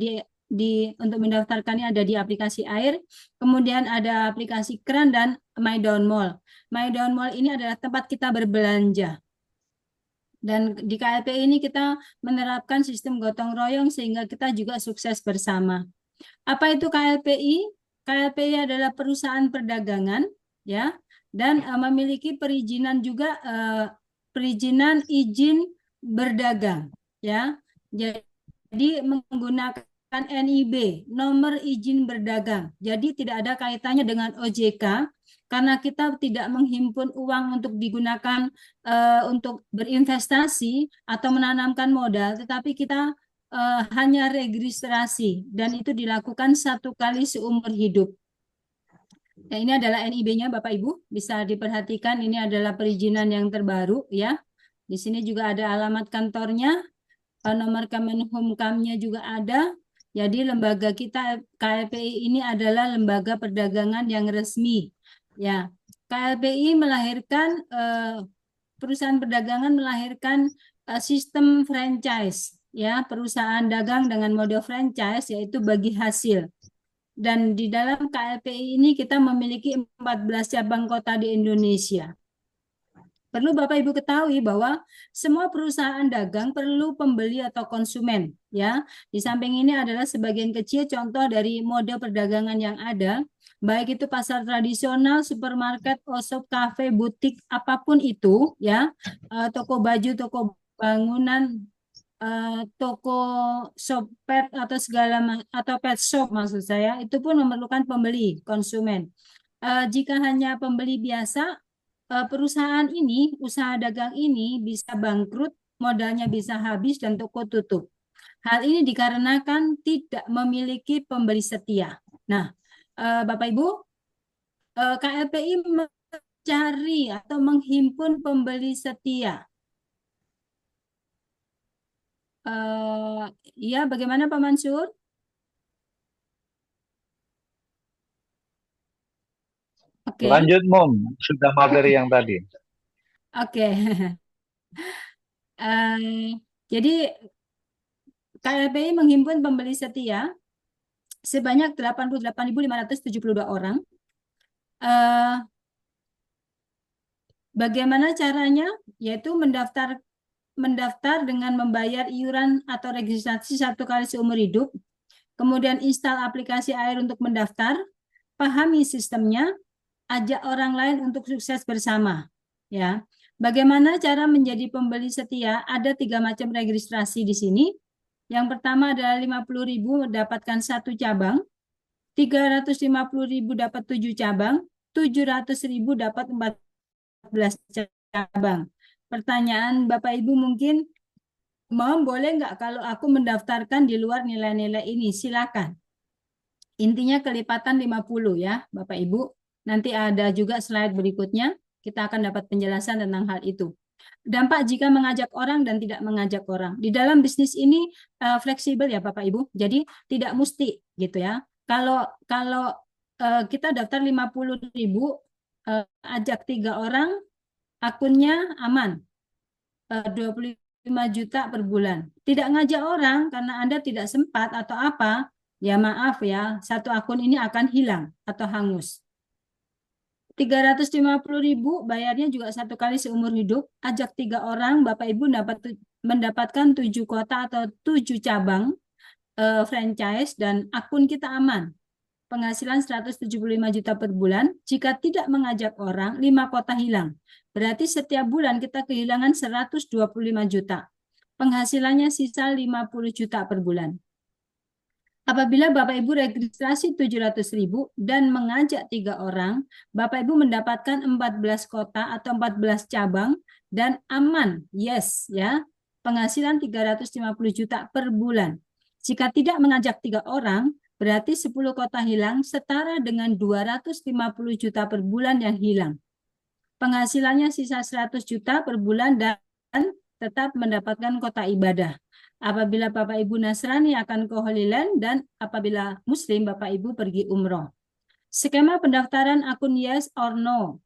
untuk mendaftarkannya ada di aplikasi air. Kemudian ada aplikasi keran dan My Down Mall. My Down Mall ini adalah tempat kita berbelanja. Dan di KLPI ini kita menerapkan sistem gotong royong sehingga kita juga sukses bersama. Apa itu KLPI? KLPI adalah perusahaan perdagangan ya dan memiliki perizinan juga perizinan izin berdagang ya. Jadi menggunakan NIB, nomor izin berdagang. Jadi tidak ada kaitannya dengan OJK karena kita tidak menghimpun uang untuk digunakan untuk berinvestasi atau menanamkan modal, tetapi kita hanya registrasi dan itu dilakukan 1 kali seumur hidup. Nah, ini adalah NIB-nya Bapak Ibu, bisa diperhatikan ini adalah perizinan yang terbaru ya. Di sini juga ada alamat kantornya, nomor Kemenhumkam-nya juga ada. Jadi lembaga kita KLPI ini adalah lembaga perdagangan yang resmi. Ya, KLPI melahirkan perusahaan perdagangan melahirkan sistem franchise ya, perusahaan dagang dengan mode franchise yaitu bagi hasil. Dan di dalam KLPI ini kita memiliki 14 cabang kota di Indonesia. Perlu Bapak Ibu ketahui bahwa semua perusahaan dagang perlu pembeli atau konsumen ya. Di samping ini adalah sebagian kecil contoh dari mode perdagangan yang ada, baik itu pasar tradisional, supermarket, shop, kafe, butik, apapun itu ya. Toko baju, toko bangunan, toko shop pet atau atau pet shop maksud saya itu pun memerlukan pembeli konsumen. Jika hanya pembeli biasa, perusahaan ini, usaha dagang ini bisa bangkrut, modalnya bisa habis dan toko tutup. Hal ini dikarenakan tidak memiliki pembeli setia. Nah, Bapak Ibu, KLPI mencari atau menghimpun pembeli setia. Ya, bagaimana Pak Mansur? Oke. Lanjut, Mom. Sudah materi yang tadi. Oke. Jadi KLPI menghimpun pembeli setia sebanyak 88.572 orang. Eh, Bagaimana caranya? Yaitu mendaftar dengan membayar iuran atau registrasi 1 kali seumur hidup, kemudian install aplikasi AIR untuk mendaftar, pahami sistemnya, ajak orang lain untuk sukses bersama. Ya, bagaimana cara menjadi pembeli setia? Ada 3 macam registrasi di sini. Yang pertama adalah 50.000 mendapatkan 1 cabang, 350.000 dapat 7 cabang, 700.000 dapat 14 cabang. Pertanyaan Bapak Ibu mungkin, Mom, boleh nggak kalau aku mendaftarkan di luar nilai-nilai ini? Silakan. Intinya kelipatan 50 ya, Bapak Ibu. Nanti ada juga slide berikutnya, kita akan dapat penjelasan tentang hal itu. Dampak jika mengajak orang dan tidak mengajak orang. Di dalam bisnis ini fleksibel ya Bapak Ibu. Jadi tidak mesti gitu ya. Kalau kita daftar 50.000, ajak 3 orang, akunnya aman. 25 juta per bulan. Tidak ngajak orang karena Anda tidak sempat atau apa, ya maaf ya, 1 akun ini akan hilang atau hangus. 350.000 bayarnya juga 1 kali seumur hidup. Ajak 3 orang, Bapak Ibu mendapatkan 7 kota atau 7 cabang franchise dan akun kita aman. Penghasilan 175 juta per bulan. Jika tidak mengajak orang, 5 kota hilang. Berarti setiap bulan kita kehilangan 125 juta. Penghasilannya sisa 50 juta per bulan. Apabila Bapak Ibu registrasi 700.000 dan mengajak 3 orang, Bapak Ibu mendapatkan 14 kota atau 14 cabang dan aman. Yes, ya. Penghasilan 350 juta per bulan. Jika tidak mengajak 3 orang, berarti 10 kota hilang setara dengan 250 juta per bulan yang hilang. Penghasilannya sisa 100 juta per bulan dan tetap mendapatkan kota ibadah. Apabila Bapak Ibu Nasrani akan ke Holy Land dan apabila Muslim Bapak Ibu pergi umroh. Skema pendaftaran akun yes or no.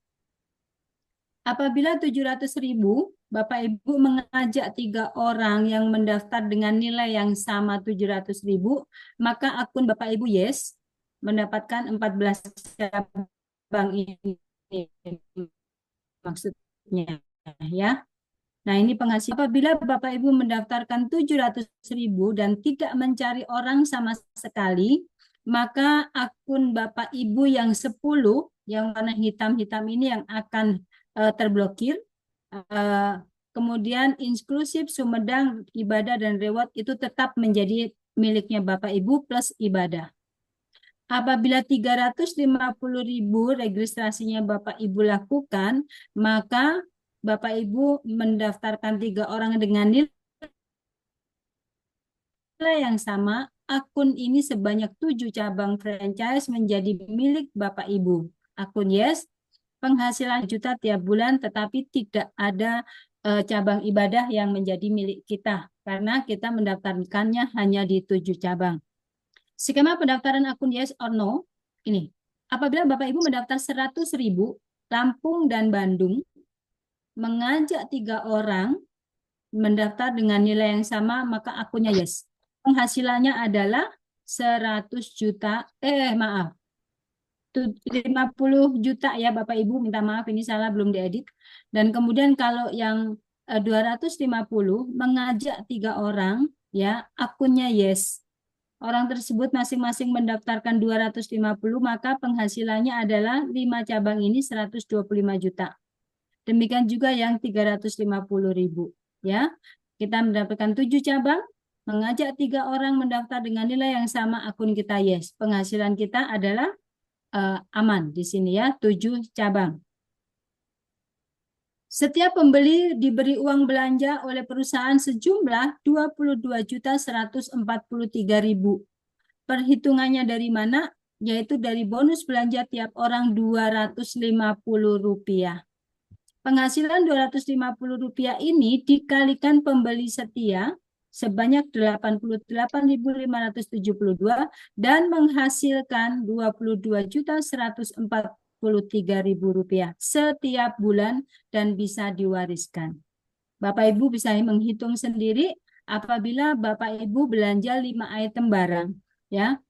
Apabila 700.000 Bapak Ibu mengajak 3 orang yang mendaftar dengan nilai yang sama 700.000, maka akun Bapak Ibu yes mendapatkan 14 cabang ini maksudnya ya. Nah, ini penghasilan. Apabila Bapak Ibu mendaftarkan 700.000 dan tidak mencari orang sama sekali, maka akun Bapak Ibu yang 10, yang warna hitam-hitam ini yang akan terblokir. Kemudian inklusif, Sumedang, ibadah, dan reward itu tetap menjadi miliknya Bapak Ibu plus ibadah. Apabila 350.000 registrasinya Bapak Ibu lakukan, maka Bapak Ibu mendaftarkan 3 orang dengan nilai yang sama, akun ini sebanyak 7 cabang franchise menjadi milik Bapak Ibu. Akun yes, penghasilan juta tiap bulan, tetapi tidak ada cabang ibadah yang menjadi milik kita, karena kita mendaftarkannya hanya di 7 cabang. Skema pendaftaran akun yes or no, ini. Apabila Bapak Ibu mendaftar 100.000, Lampung dan Bandung, mengajak 3 orang mendaftar dengan nilai yang sama, maka akunnya yes. Penghasilannya adalah 100 juta, 50 juta ya Bapak Ibu, minta maaf ini salah belum diedit. Dan kemudian kalau yang 250 mengajak 3 orang ya, akunnya yes. Orang tersebut masing-masing mendaftarkan 250, maka penghasilannya adalah 5 cabang ini 125 juta. Demikian juga yang 350.000 ya. Kita mendapatkan 7 cabang, mengajak 3 orang mendaftar dengan nilai yang sama, akun kita yes. Penghasilan kita adalah aman di sini ya, 7 cabang. Setiap pembeli diberi uang belanja oleh perusahaan sejumlah 22.143.000. Perhitungannya dari mana? Yaitu dari bonus belanja tiap orang Rp250. Penghasilan Rp250 ini dikalikan pembeli setia sebanyak 88.572 dan menghasilkan 22.140.000 Rp43.000 setiap bulan dan bisa diwariskan. Bapak Ibu bisa menghitung sendiri apabila Bapak Ibu belanja 5 item barang, ya.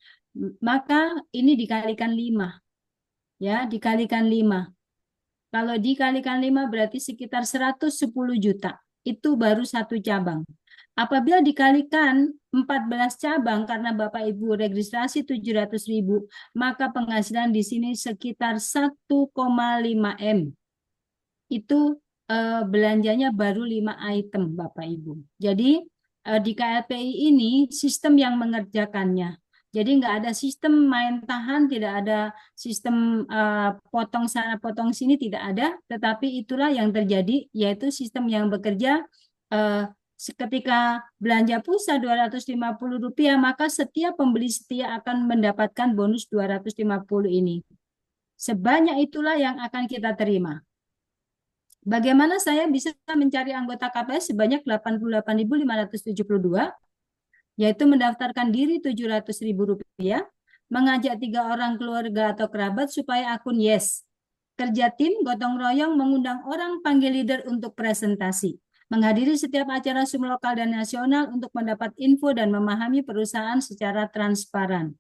Maka ini dikalikan 5, ya, dikalikan 5. Kalau dikalikan 5 berarti sekitar 110 juta. Itu baru satu cabang. Apabila dikalikan 14 cabang karena Bapak Ibu registrasi 700.000, maka penghasilan di sini sekitar 1,5 M. Itu belanjanya baru 5 item Bapak Ibu. Jadi di KLPI ini sistem yang mengerjakannya. Jadi nggak ada sistem main tahan, tidak ada sistem potong sana potong sini, tidak ada. Tetapi itulah yang terjadi, yaitu sistem yang bekerja ketika belanja pulsa Rp250, maka setiap pembeli setia akan mendapatkan bonus 250 ini. Sebanyak itulah yang akan kita terima. Bagaimana saya bisa mencari anggota KPS sebanyak 88.572, yaitu mendaftarkan diri Rp700.000, mengajak 3 orang keluarga atau kerabat supaya akun Yes. Kerja tim, gotong royong, mengundang orang, panggil leader untuk presentasi. Menghadiri setiap acara Zoom lokal dan nasional untuk mendapat info dan memahami perusahaan secara transparan.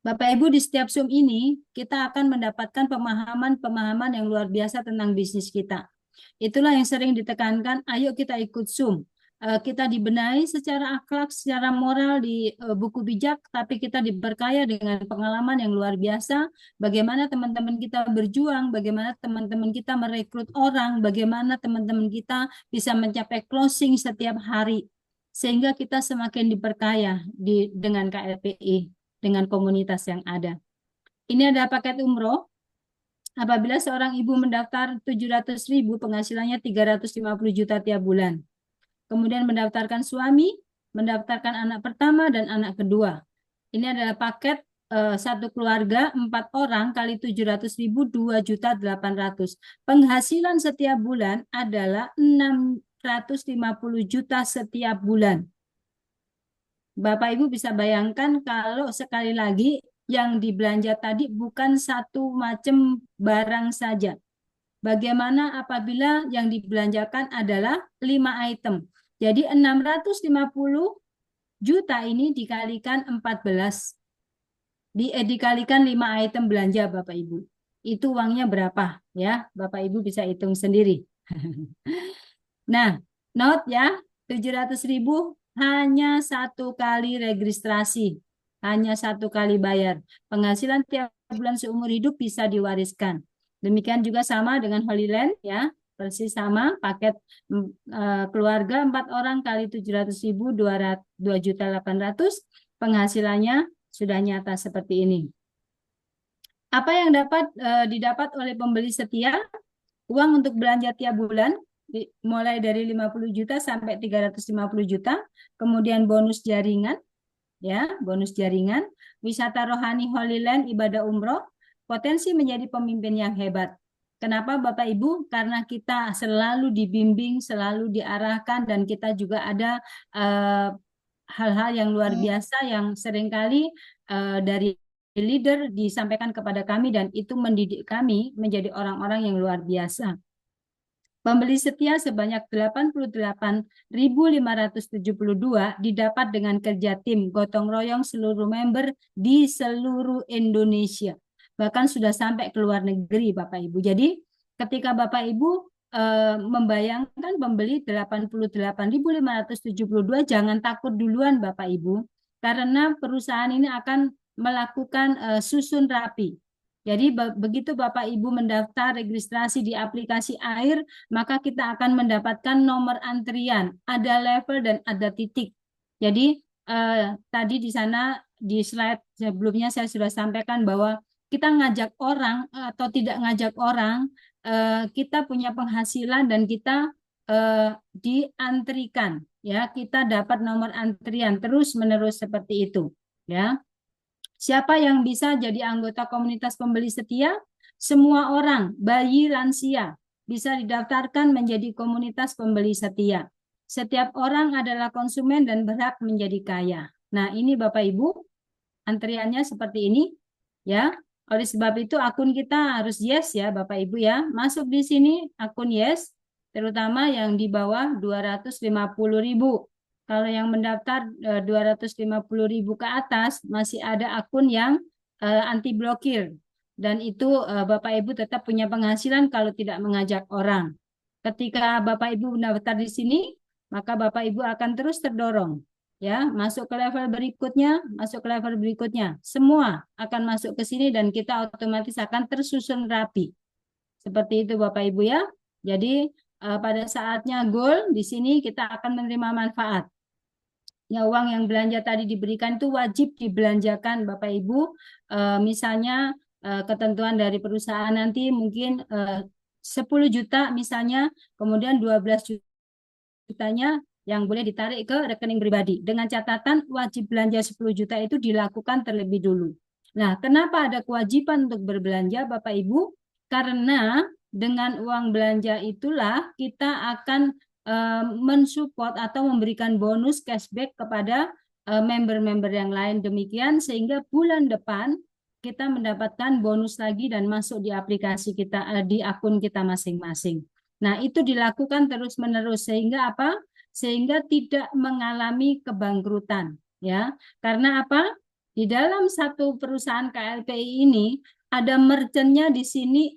Bapak Ibu, di setiap Zoom ini kita akan mendapatkan pemahaman-pemahaman yang luar biasa tentang bisnis kita. Itulah yang sering ditekankan, ayo kita ikut Zoom. Kita dibenahi secara akhlak, secara moral di buku bijak, tapi kita diberkaya dengan pengalaman yang luar biasa. Bagaimana teman-teman kita berjuang, bagaimana teman-teman kita merekrut orang, bagaimana teman-teman kita bisa mencapai closing setiap hari. Sehingga kita semakin diberkaya dengan KLPI. Dengan komunitas yang ada. Ini ada paket umroh. Apabila seorang ibu mendaftar 700.000, penghasilannya 350 juta tiap bulan. Kemudian mendaftarkan suami, mendaftarkan anak pertama dan anak kedua. Ini adalah paket satu keluarga 4 orang kali 700.000, 2.800.000. Penghasilan setiap bulan adalah 650 juta setiap bulan. Bapak Ibu bisa bayangkan kalau sekali lagi yang dibelanja tadi bukan satu macam barang saja. Bagaimana apabila yang dibelanjakan adalah 5 item. Jadi 650 juta ini dikalikan 14. Dikalikan 5 item belanja Bapak Ibu. Itu uangnya berapa ya? Bapak Ibu bisa hitung sendiri. Nah, note ya, 700.000 hanya 1 kali registrasi, hanya 1 kali bayar. Penghasilan tiap bulan seumur hidup bisa diwariskan. Demikian juga sama dengan Holy Land ya, persis sama paket keluarga 4 orang kali 700.000, 2.800.000. Penghasilannya sudah nyata seperti ini. Apa yang didapat oleh pembeli setia? Uang untuk belanja tiap bulan, mulai dari 50 juta sampai 350 juta, kemudian bonus jaringan, ya, bonus jaringan, wisata rohani Holy Land, ibadah umroh, potensi menjadi pemimpin yang hebat. Kenapa Bapak Ibu? Karena kita selalu dibimbing, selalu diarahkan, dan kita juga ada hal-hal yang luar biasa yang seringkali dari leader disampaikan kepada kami, dan itu mendidik kami menjadi orang-orang yang luar biasa. Pembeli setia sebanyak 88.572 didapat dengan kerja tim gotong royong seluruh member di seluruh Indonesia. Bahkan sudah sampai ke luar negeri Bapak Ibu. Jadi ketika Bapak Ibu membayangkan pembeli 88.572, jangan takut duluan Bapak Ibu. Karena perusahaan ini akan melakukan susun rapi. Jadi begitu Bapak Ibu mendaftar registrasi di aplikasi AIR, maka kita akan mendapatkan nomor antrian, ada level dan ada titik. Jadi tadi di sana di slide sebelumnya saya sudah sampaikan bahwa kita ngajak orang atau tidak ngajak orang, kita punya penghasilan dan kita diantrikan, ya, kita dapat nomor antrian terus menerus seperti itu, ya. Siapa yang bisa jadi anggota komunitas pembeli setia? Semua orang, bayi, lansia, bisa didaftarkan menjadi komunitas pembeli setia. Setiap orang adalah konsumen dan berhak menjadi kaya. Nah, ini Bapak Ibu, antriannya seperti ini, ya. Oleh sebab itu akun kita harus yes ya Bapak Ibu ya. Masuk di sini akun yes, terutama yang di bawah 250.000. Kalau yang mendaftar 250.000 ke atas masih ada akun yang anti blokir. Dan itu Bapak Ibu tetap punya penghasilan kalau tidak mengajak orang. Ketika Bapak Ibu mendaftar di sini, maka Bapak Ibu akan terus terdorong ya, masuk ke level berikutnya, masuk ke level berikutnya. Semua akan masuk ke sini dan kita otomatis akan tersusun rapi. Seperti itu Bapak Ibu ya. Jadi pada saatnya goal di sini kita akan menerima manfaat. Ya, uang yang belanja tadi diberikan itu wajib dibelanjakan Bapak Ibu. Misalnya ketentuan dari perusahaan nanti mungkin 10 juta misalnya, kemudian 12 jutanya yang boleh ditarik ke rekening pribadi. Dengan catatan wajib belanja 10 juta itu dilakukan terlebih dulu. Nah, kenapa ada kewajiban untuk berbelanja Bapak Ibu? Karena dengan uang belanja itulah kita akan mensupport atau memberikan bonus cashback kepada member-member yang lain, demikian sehingga bulan depan kita mendapatkan bonus lagi dan masuk di aplikasi kita, di akun kita masing-masing. Nah, itu dilakukan terus-menerus sehingga apa? Sehingga tidak mengalami kebangkrutan, ya. Karena apa? Di dalam satu perusahaan KLPI ini ada merchantnya di sini,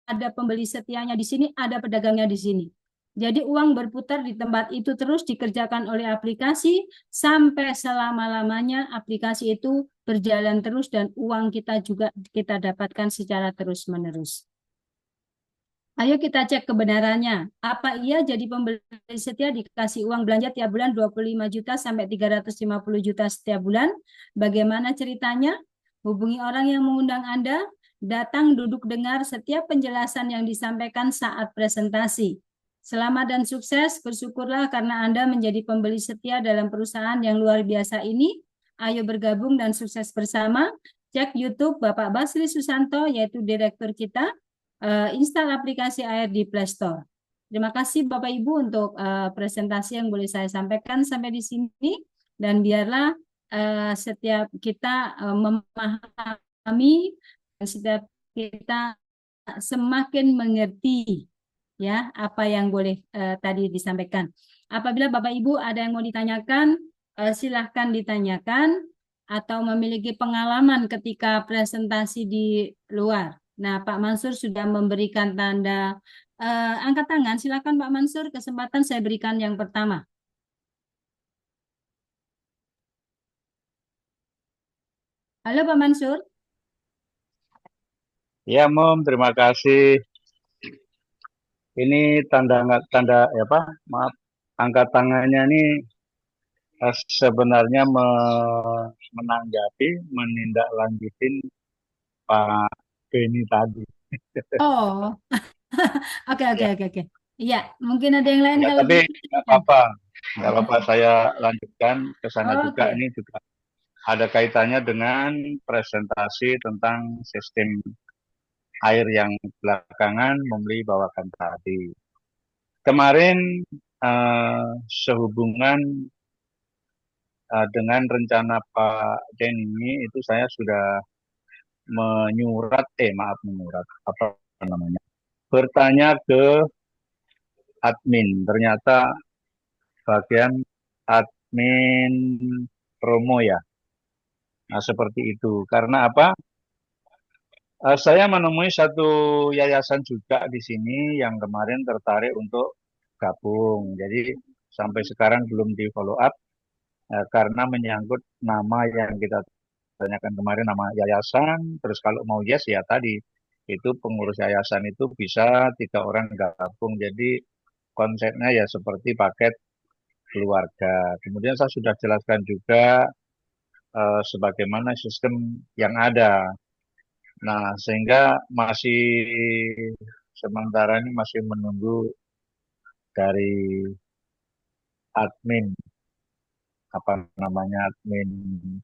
ada pembeli setianya di sini, ada pedagangnya di sini. Jadi uang berputar di tempat itu terus dikerjakan oleh aplikasi sampai selama-lamanya aplikasi itu berjalan terus dan uang kita juga kita dapatkan secara terus-menerus. Ayo kita cek kebenarannya. Apa iya jadi pembeli setia dikasih uang belanja tiap bulan 25 juta sampai 350 juta setiap bulan? Bagaimana ceritanya? Hubungi orang yang mengundang Anda, datang duduk dengar setiap penjelasan yang disampaikan saat presentasi. Selamat dan sukses, bersyukurlah karena Anda menjadi pembeli setia dalam perusahaan yang luar biasa ini. Ayo bergabung dan sukses bersama. Cek YouTube Bapak Basri Susanto, yaitu direktur kita. Install aplikasi AIR di Play Store. Terima kasih Bapak Ibu untuk presentasi yang boleh saya sampaikan sampai di sini. Dan biarlah setiap kita memahami, setiap kita semakin mengerti ya apa yang boleh tadi disampaikan. Apabila Bapak Ibu ada yang mau ditanyakan, silahkan ditanyakan atau memiliki pengalaman ketika presentasi di luar. Nah, Pak Mansur sudah memberikan tanda angkat tangan. Silakan Pak Mansur, kesempatan saya berikan yang pertama. Halo Pak Mansur. Ya, Mom, terima kasih. Ini tanda ya Pak, maaf, angkat tangannya ini sebenarnya menanggapi, menindaklanjutin Pak Beni tadi. Oh, oke. Ya, Iya, mungkin ada yang lain ya, kalau tapi begitu. nggak apa-apa, saya lanjutkan ke sana juga. Oke. Ini juga ada kaitannya dengan presentasi tentang sistem air yang belakangan membeli bawakan tadi. Kemarin sehubungan dengan rencana Pak Denny itu saya sudah menyurat, apa namanya, bertanya ke admin. Ternyata bagian admin promo ya. Nah, seperti itu. Karena apa? Saya menemui satu yayasan juga di sini yang kemarin tertarik untuk gabung. Jadi sampai sekarang belum di follow up karena menyangkut nama yang kita tanyakan kemarin, nama yayasan. Terus kalau mau yes ya tadi itu pengurus yayasan itu bisa 3 orang gabung. Jadi konsepnya ya seperti paket keluarga. Kemudian saya sudah jelaskan juga sebagaimana sistem yang ada. Nah, sehingga masih sementara ini masih menunggu dari admin, apa namanya, admin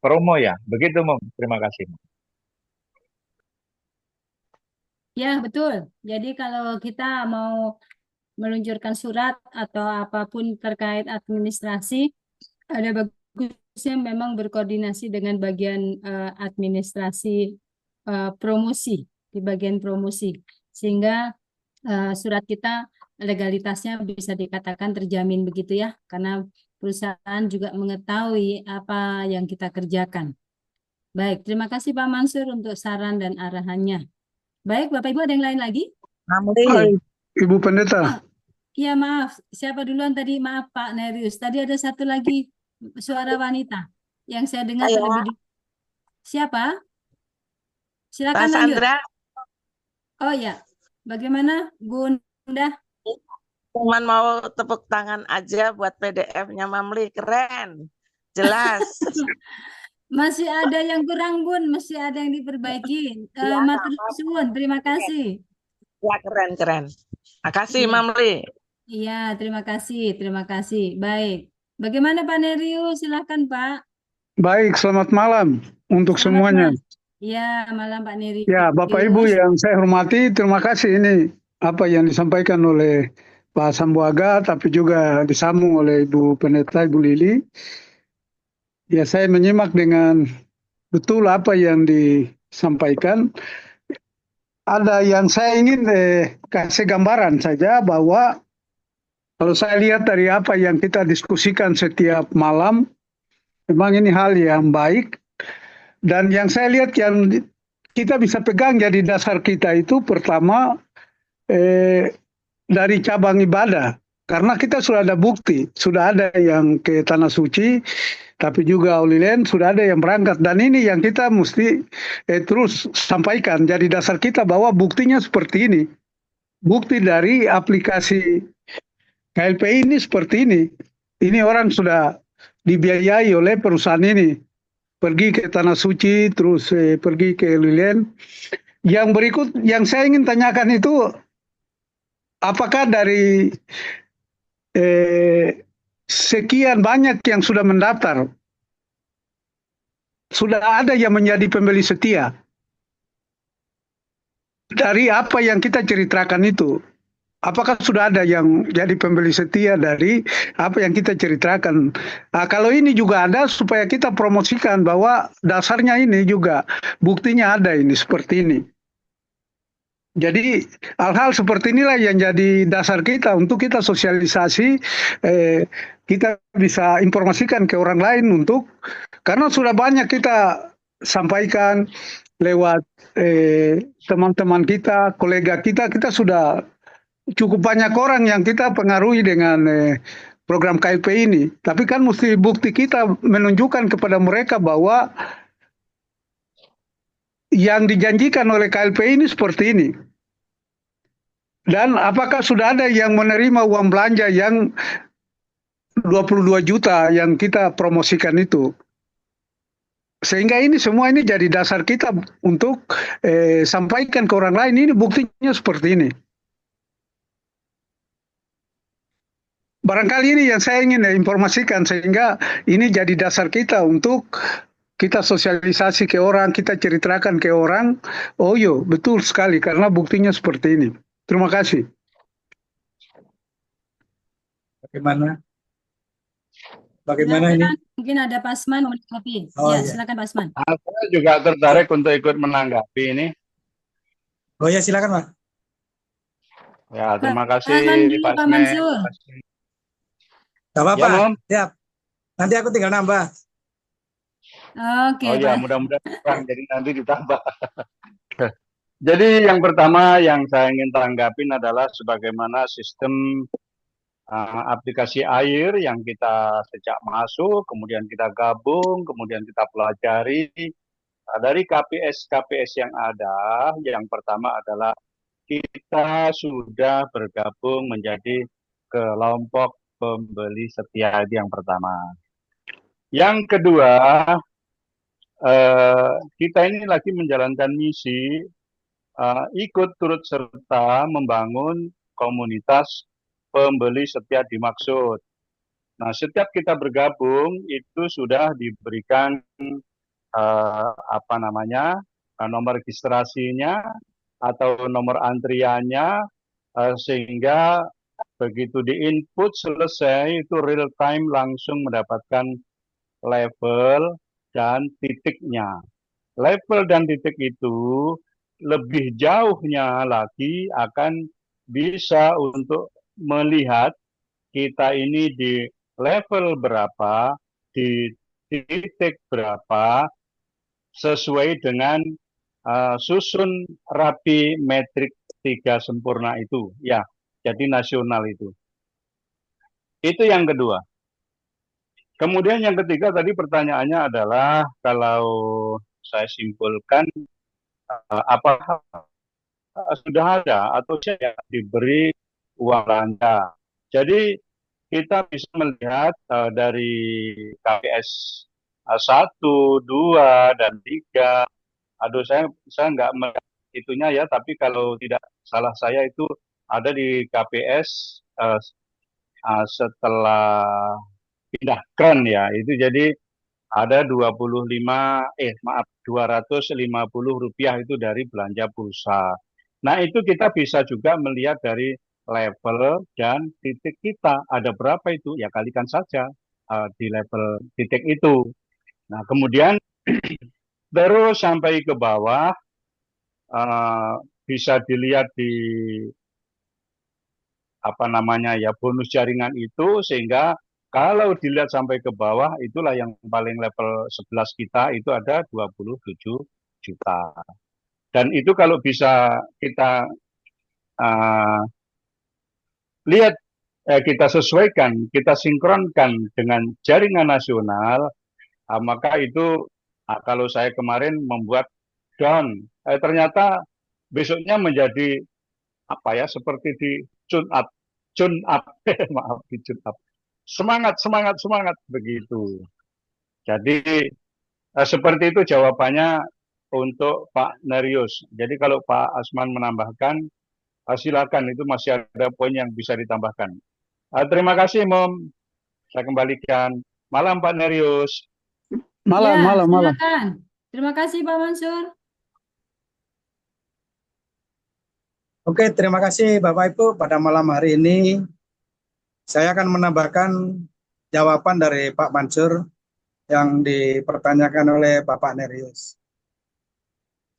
promo ya. Begitu, Mom. Terima kasih. Ya, betul. Jadi kalau kita mau meluncurkan surat atau apapun terkait administrasi, ada bagusnya memang berkoordinasi dengan bagian administrasi promosi, di bagian promosi, sehingga surat kita legalitasnya bisa dikatakan terjamin begitu ya, karena perusahaan juga mengetahui apa yang kita kerjakan. Baik, terima kasih Pak Mansur untuk saran dan arahannya. Baik, Bapak Ibu ada yang lain lagi? Namri. Hai, Ibu Pendeta. Oh, iya maaf, siapa duluan tadi? Maaf Pak Nerius. Tadi ada satu lagi suara wanita yang saya dengar Saya, terlebih dulu. Siapa? Silakan Pak lanjut. Sandra, Oh ya, bagaimana Bunda? cuman mau tepuk tangan aja buat PDF-nya Mamli, keren, jelas. Masih ada yang kurang Bun, masih ada yang diperbaiki. Ya, Matur suwun, terima kasih. ya keren, keren. Makasih Iya. Mamli. Iya, terima kasih, terima kasih. Baik, bagaimana Pak Nerius? Silahkan Pak. Baik, selamat malam untuk Selamat semuanya. malam. Iya, malam Pak Nerius. Ya, Bapak Ibu yang saya hormati, terima kasih ini apa yang disampaikan oleh Pak Sambuaga, tapi juga disambung oleh Ibu Pendeta, Ibu Lili. Ya, saya menyimak dengan betul apa yang disampaikan. Ada yang saya ingin kasih gambaran saja bahwa kalau saya lihat dari apa yang kita diskusikan setiap malam, memang ini hal yang baik. Dan yang saya lihat yang kita bisa pegang jadi dasar kita itu pertama dari cabang ibadah. Karena kita sudah ada bukti, sudah ada yang ke Tanah Suci, tapi juga Holy Land sudah ada yang berangkat. Dan ini yang kita mesti terus sampaikan. Jadi dasar kita bahwa buktinya seperti ini. Bukti dari aplikasi KLP ini seperti ini. Ini orang sudah dibiayai oleh perusahaan ini. Pergi ke Tanah Suci, terus pergi ke Holy Land. Yang berikut, yang saya ingin tanyakan itu, apakah dari sekian banyak yang sudah mendaftar, sudah ada yang menjadi pembeli setia? Dari apa yang kita ceritakan itu, apakah sudah ada yang jadi pembeli setia dari apa yang kita ceritakan? Nah, kalau ini juga ada, supaya kita promosikan bahwa dasarnya ini juga buktinya ada ini seperti ini. Jadi hal-hal seperti inilah yang jadi dasar kita untuk kita sosialisasi, kita bisa informasikan ke orang lain untuk, karena sudah banyak kita sampaikan lewat teman-teman kita, kolega kita, kita sudah cukup banyak orang yang kita pengaruhi dengan program KLP ini. Tapi kan mesti bukti kita menunjukkan kepada mereka bahwa yang dijanjikan oleh KLP ini seperti ini. Dan apakah sudah ada yang menerima uang belanja yang 22 juta yang kita promosikan itu? Sehingga ini semua ini jadi dasar kita untuk sampaikan ke orang lain, ini buktinya seperti ini. Barangkali ini yang saya ingin informasikan, sehingga ini jadi dasar kita untuk kita sosialisasi ke orang, kita ceritakan ke orang, oh yo betul sekali karena buktinya seperti ini. Terima kasih. Bagaimana? Bagaimana ini? Mungkin ada Pasman mau menanggapi. Oh, Ya, iya. silakan Pasman. Saya juga tertarik untuk ikut menanggapi ini. Oh ya, silakan Pak. Ya, terima kasih Pasman dulu, Pak Pasmen. Mansur. Gak apa-apa. Ya, Mom. Siap. Nanti aku tinggal nambah. Oke, Oh ya, Pak. mudah-mudahan kurang, jadi nanti ditambah. Jadi yang pertama yang saya ingin tanggapin adalah sebagaimana sistem aplikasi air yang kita sejak masuk, kemudian kita gabung, kemudian kita pelajari. Dari KPS-KPS yang ada, yang pertama adalah kita sudah bergabung menjadi kelompok pembeli setia, itu yang pertama. Yang kedua, kita ini lagi menjalankan misi ikut turut serta membangun komunitas pembeli setia dimaksud. Nah, setiap kita bergabung itu sudah diberikan nomor registrasinya atau nomor antriannya, sehingga begitu di-input selesai itu real time langsung mendapatkan level dan titiknya. level dan titik itu lebih jauhnya lagi akan bisa untuk melihat kita ini di level berapa, di titik berapa, sesuai dengan susun rapi metrik 3 sempurna itu. Ya, jadi nasional itu. Itu yang kedua. Kemudian yang ketiga tadi pertanyaannya adalah kalau saya simpulkan apakah sudah ada atau saya diberi uang belanja. Jadi kita bisa melihat dari KPS 1, 2, dan 3. Aduh, saya nggak melihat itunya ya, tapi kalau tidak salah saya itu ada di KPS setelah pindah kran ya. Itu jadi ada 250 rupiah itu dari belanja pulsa. Nah, itu kita bisa juga melihat dari level dan titik kita. Ada berapa itu? Ya kalikan saja di level titik itu. Nah, kemudian terus sampai ke bawah bisa dilihat di bonus jaringan itu, sehingga kalau dilihat sampai ke bawah itulah yang paling level 11 kita itu ada 27 juta. Dan itu kalau bisa kita lihat, kita sesuaikan, kita sinkronkan dengan jaringan nasional, maka itu kalau saya kemarin membuat down, ternyata besoknya menjadi seperti di tune up, maaf, di tune up. Semangat begitu. Jadi seperti itu jawabannya untuk Pak Nerius. Jadi kalau Pak Asman menambahkan, silakan, itu masih ada poin yang bisa ditambahkan. Terima kasih, Mom. Saya kembalikan. Malam, Pak Nerius. Malam, Ya, malam. silakan. Terima kasih Pak Mansur. Oke, terima kasih Bapak Ibu. Pada malam hari ini saya akan menambahkan jawaban dari Pak Mansur yang dipertanyakan oleh Bapak Nerius.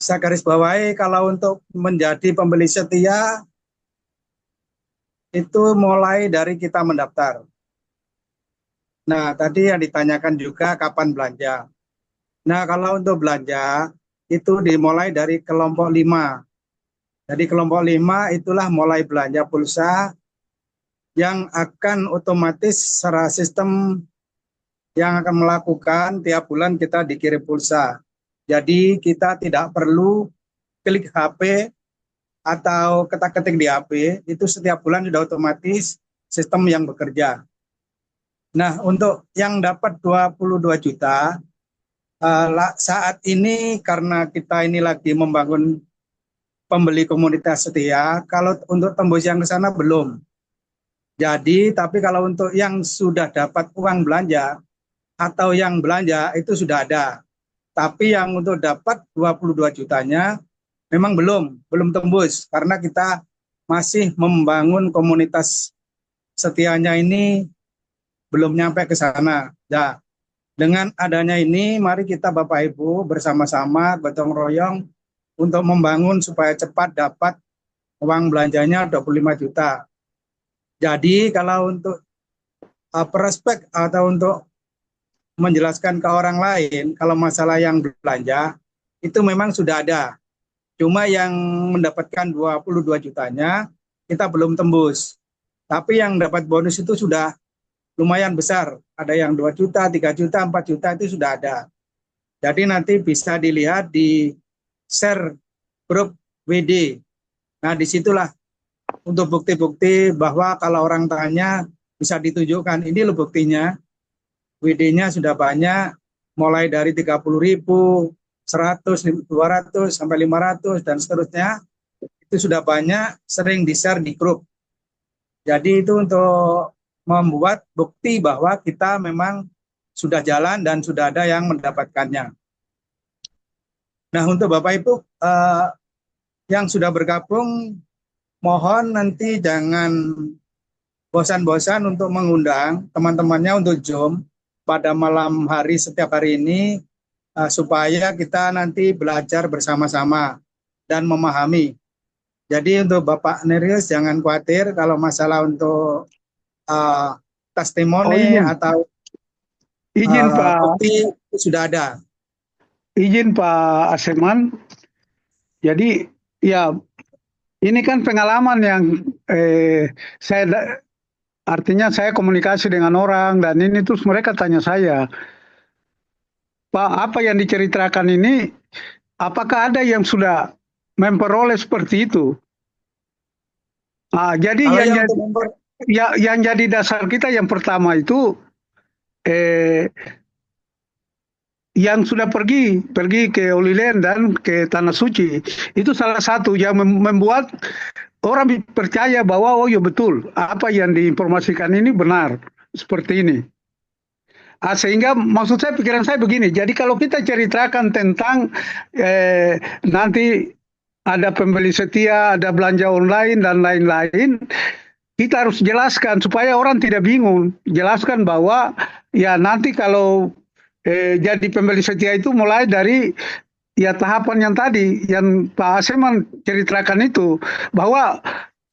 Saya garis bawahi kalau untuk menjadi pembeli setia itu mulai dari kita mendaftar. Nah, tadi yang ditanyakan juga kapan belanja. Nah, kalau untuk belanja itu dimulai dari kelompok 5. Jadi kelompok 5 itulah mulai belanja pulsa yang akan otomatis secara sistem yang akan melakukan tiap bulan kita dikirim pulsa. Jadi kita tidak perlu klik HP atau ketik-ketik di HP, itu setiap bulan sudah otomatis sistem yang bekerja. Nah, untuk yang dapat 22 juta, saat ini karena kita ini lagi membangun pembeli komunitas setia, kalau untuk tembus yang ke sana belum. Jadi, tapi kalau untuk yang sudah dapat uang belanja atau yang belanja itu sudah ada. Tapi yang untuk dapat 22 jutanya memang belum tembus karena kita masih membangun komunitas setianya ini belum nyampe ke sana. Nah, dengan adanya ini mari kita Bapak Ibu bersama-sama gotong royong untuk membangun supaya cepat dapat uang belanjanya 25 juta. Jadi kalau untuk prospek atau untuk menjelaskan ke orang lain, kalau masalah yang belanja, itu memang sudah ada. Cuma yang mendapatkan 22 jutanya, kita belum tembus. Tapi yang dapat bonus itu sudah lumayan besar. Ada yang 2 juta, 3 juta, 4 juta itu sudah ada. Jadi nanti bisa dilihat di share grup WD. Nah, disitulah untuk bukti-bukti bahwa kalau orang tanya bisa ditunjukkan, ini loh buktinya. WD-nya sudah banyak, mulai dari 30.000, 100, 200, sampai 500, dan seterusnya. Itu sudah banyak, sering di-share di grup. Jadi itu untuk membuat bukti bahwa kita memang sudah jalan dan sudah ada yang mendapatkannya. Nah, untuk Bapak Ibu yang sudah bergabung, mohon nanti jangan bosan-bosan untuk mengundang teman-temannya untuk Zoom pada malam hari setiap hari ini supaya kita nanti belajar bersama-sama dan memahami. Jadi untuk Bapak Nerius jangan khawatir kalau masalah untuk Oh testimoni izin, atau izin Pak, bukti sudah ada. izin Pak Aseman. Jadi ya ini kan pengalaman yang artinya saya komunikasi dengan orang dan ini terus mereka tanya saya, Pak, apa yang diceritakan ini, apakah ada yang sudah memperoleh seperti itu? Jadi Kalau yang yang jadi, untuk yang jadi dasar kita yang pertama itu eh, yang sudah pergi ke Holy Land dan ke Tanah Suci, itu salah satu yang membuat orang percaya bahwa oh ya betul apa yang diinformasikan ini benar seperti ini. Sehingga maksud saya pikiran saya begini, jadi kalau kita ceritakan tentang nanti ada pembeli setia, ada belanja online dan lain-lain, kita harus jelaskan supaya orang tidak bingung. Jelaskan bahwa ya nanti kalau jadi pembeli setia itu mulai dari ya tahapan yang tadi yang Pak Aseman ceritakan itu, bahwa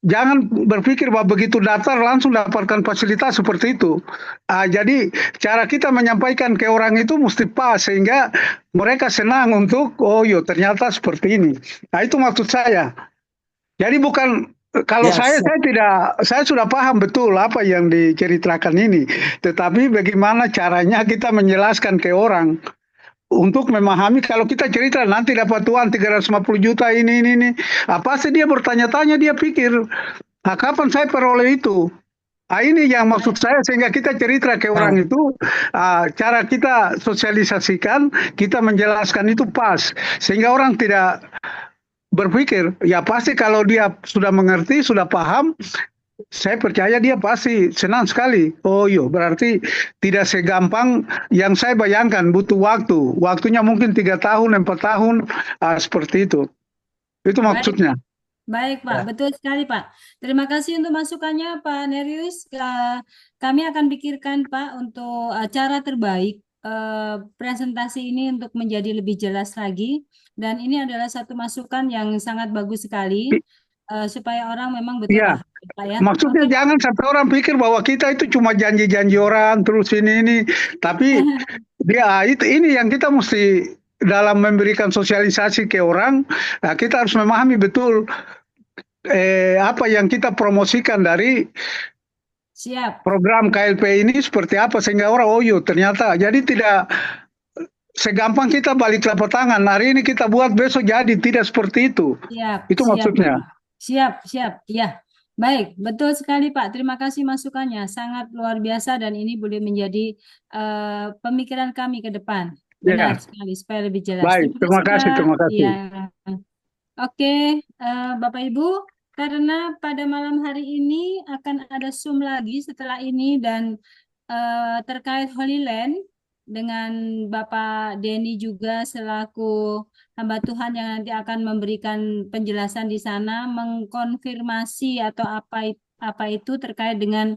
jangan berpikir bahwa begitu daftar langsung dapatkan fasilitas seperti itu. Jadi cara kita menyampaikan ke orang itu mesti pas sehingga mereka senang untuk oh yo ternyata seperti ini. Nah itu maksud saya. Jadi bukan kalau ya, saya sudah paham betul apa yang diceritakan ini, tetapi bagaimana caranya kita menjelaskan ke orang untuk memahami. Kalau kita cerita nanti dapat uang 350 juta ini. Pasti dia bertanya-tanya, dia pikir, kapan saya peroleh itu? Ini yang maksud saya sehingga kita cerita ke nah, orang itu, cara kita sosialisasikan, kita menjelaskan itu pas. Sehingga orang tidak berpikir, ya pasti kalau dia sudah mengerti, sudah paham, saya percaya dia pasti senang sekali. Oh iya, berarti tidak segampang yang saya bayangkan, butuh waktu. Waktunya mungkin 3 tahun, 4 tahun, seperti itu. Itu Baik, maksudnya. baik Pak, ya. betul sekali Pak. Terima kasih untuk masukannya Pak Nerius. Kami akan pikirkan Pak untuk cara terbaik presentasi ini untuk menjadi lebih jelas lagi. Dan ini adalah satu masukan yang sangat bagus sekali supaya orang memang betul Iya, paham Pak ya. maksudnya Oke. jangan sampai orang pikir bahwa kita itu cuma janji-janji orang, terus ini. Tapi ini yang kita mesti dalam memberikan sosialisasi ke orang, kita harus memahami betul apa yang kita promosikan dari Siap. program KLP ini seperti apa sehingga orang oh yo ternyata jadi tidak segampang kita balik telapak tangan hari ini kita buat besok jadi, tidak seperti itu. Siap, Itu siap, maksudnya. siap, ya. Baik, betul sekali Pak. Terima kasih masukannya, sangat luar biasa dan ini boleh menjadi pemikiran kami ke depan. Benar Ya, sekali, supaya lebih jelas. baik. Terima kasih, Pak. terima kasih. Ya. Oke, Bapak Ibu, karena pada malam hari ini akan ada Zoom lagi setelah ini dan terkait Holy Land dengan Bapak Denny juga selaku hamba Tuhan yang nanti akan memberikan penjelasan di sana, mengkonfirmasi atau apa itu terkait dengan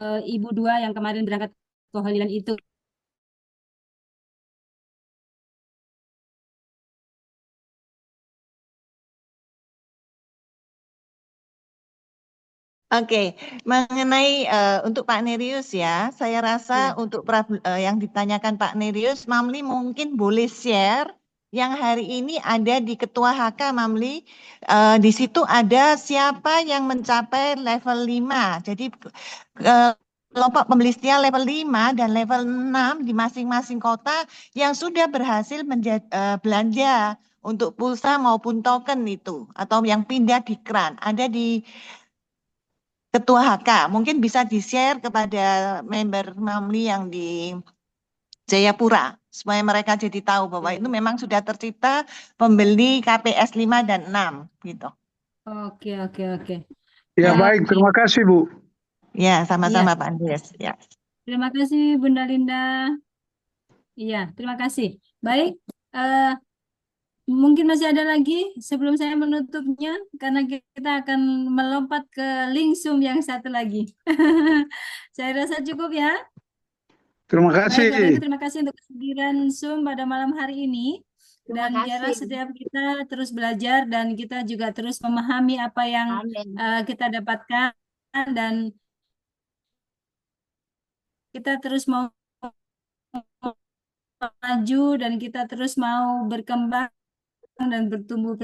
Ibu dua yang kemarin berangkat ke Holy Land itu. Oke, mengenai untuk Pak Nerius ya, saya rasa untuk yang ditanyakan Pak Nerius, Mamli mungkin boleh share yang hari ini ada di Ketua HK Mamli. Di situ ada siapa yang mencapai level 5. Jadi kelompok pembeli setia level 5 dan level 6 di masing-masing kota yang sudah berhasil belanja untuk pulsa maupun token itu atau yang pindah di KRAN. Ada di Ketua HK, mungkin bisa di-share kepada member Mamli yang di Jayapura, supaya mereka jadi tahu bahwa itu memang sudah tercipta pembeli KPS 5 dan 6, gitu. Oke. Ya, Ya, baik. Terima kasih, Bu. Ya, sama-sama Pak Andreas. Ya. Terima kasih Bunda Linda. Iya, terima kasih. Baik, mungkin masih ada lagi sebelum saya menutupnya, karena kita akan melompat ke link Zoom yang satu lagi. Saya rasa cukup ya. Terima Baik, Bapak Ibu, kasih. terima kasih untuk kehadiran Zoom pada malam hari ini. Terima Dan biarlah kasih. setiap kita terus belajar dan kita juga terus memahami apa yang Amin. kita dapatkan, dan kita terus mau maju dan kita terus mau berkembang dan bertumbuh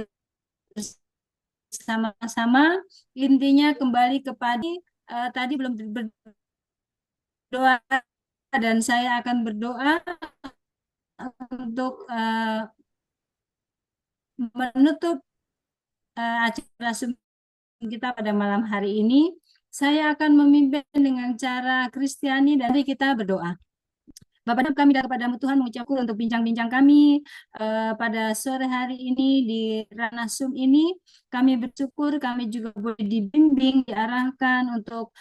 bersama-sama. Intinya kembali kepada tadi belum berdoa, dan saya akan berdoa untuk menutup acara Zoom kita pada malam hari ini. Saya akan memimpin dengan cara Kristiani dan mari kita berdoa. Bapak dan kami dan kepadamu Tuhan mengucapkan untuk bincang-bincang kami pada sore hari ini di ranah Zoom ini. Kami bersyukur kami juga boleh dibimbing, diarahkan untuk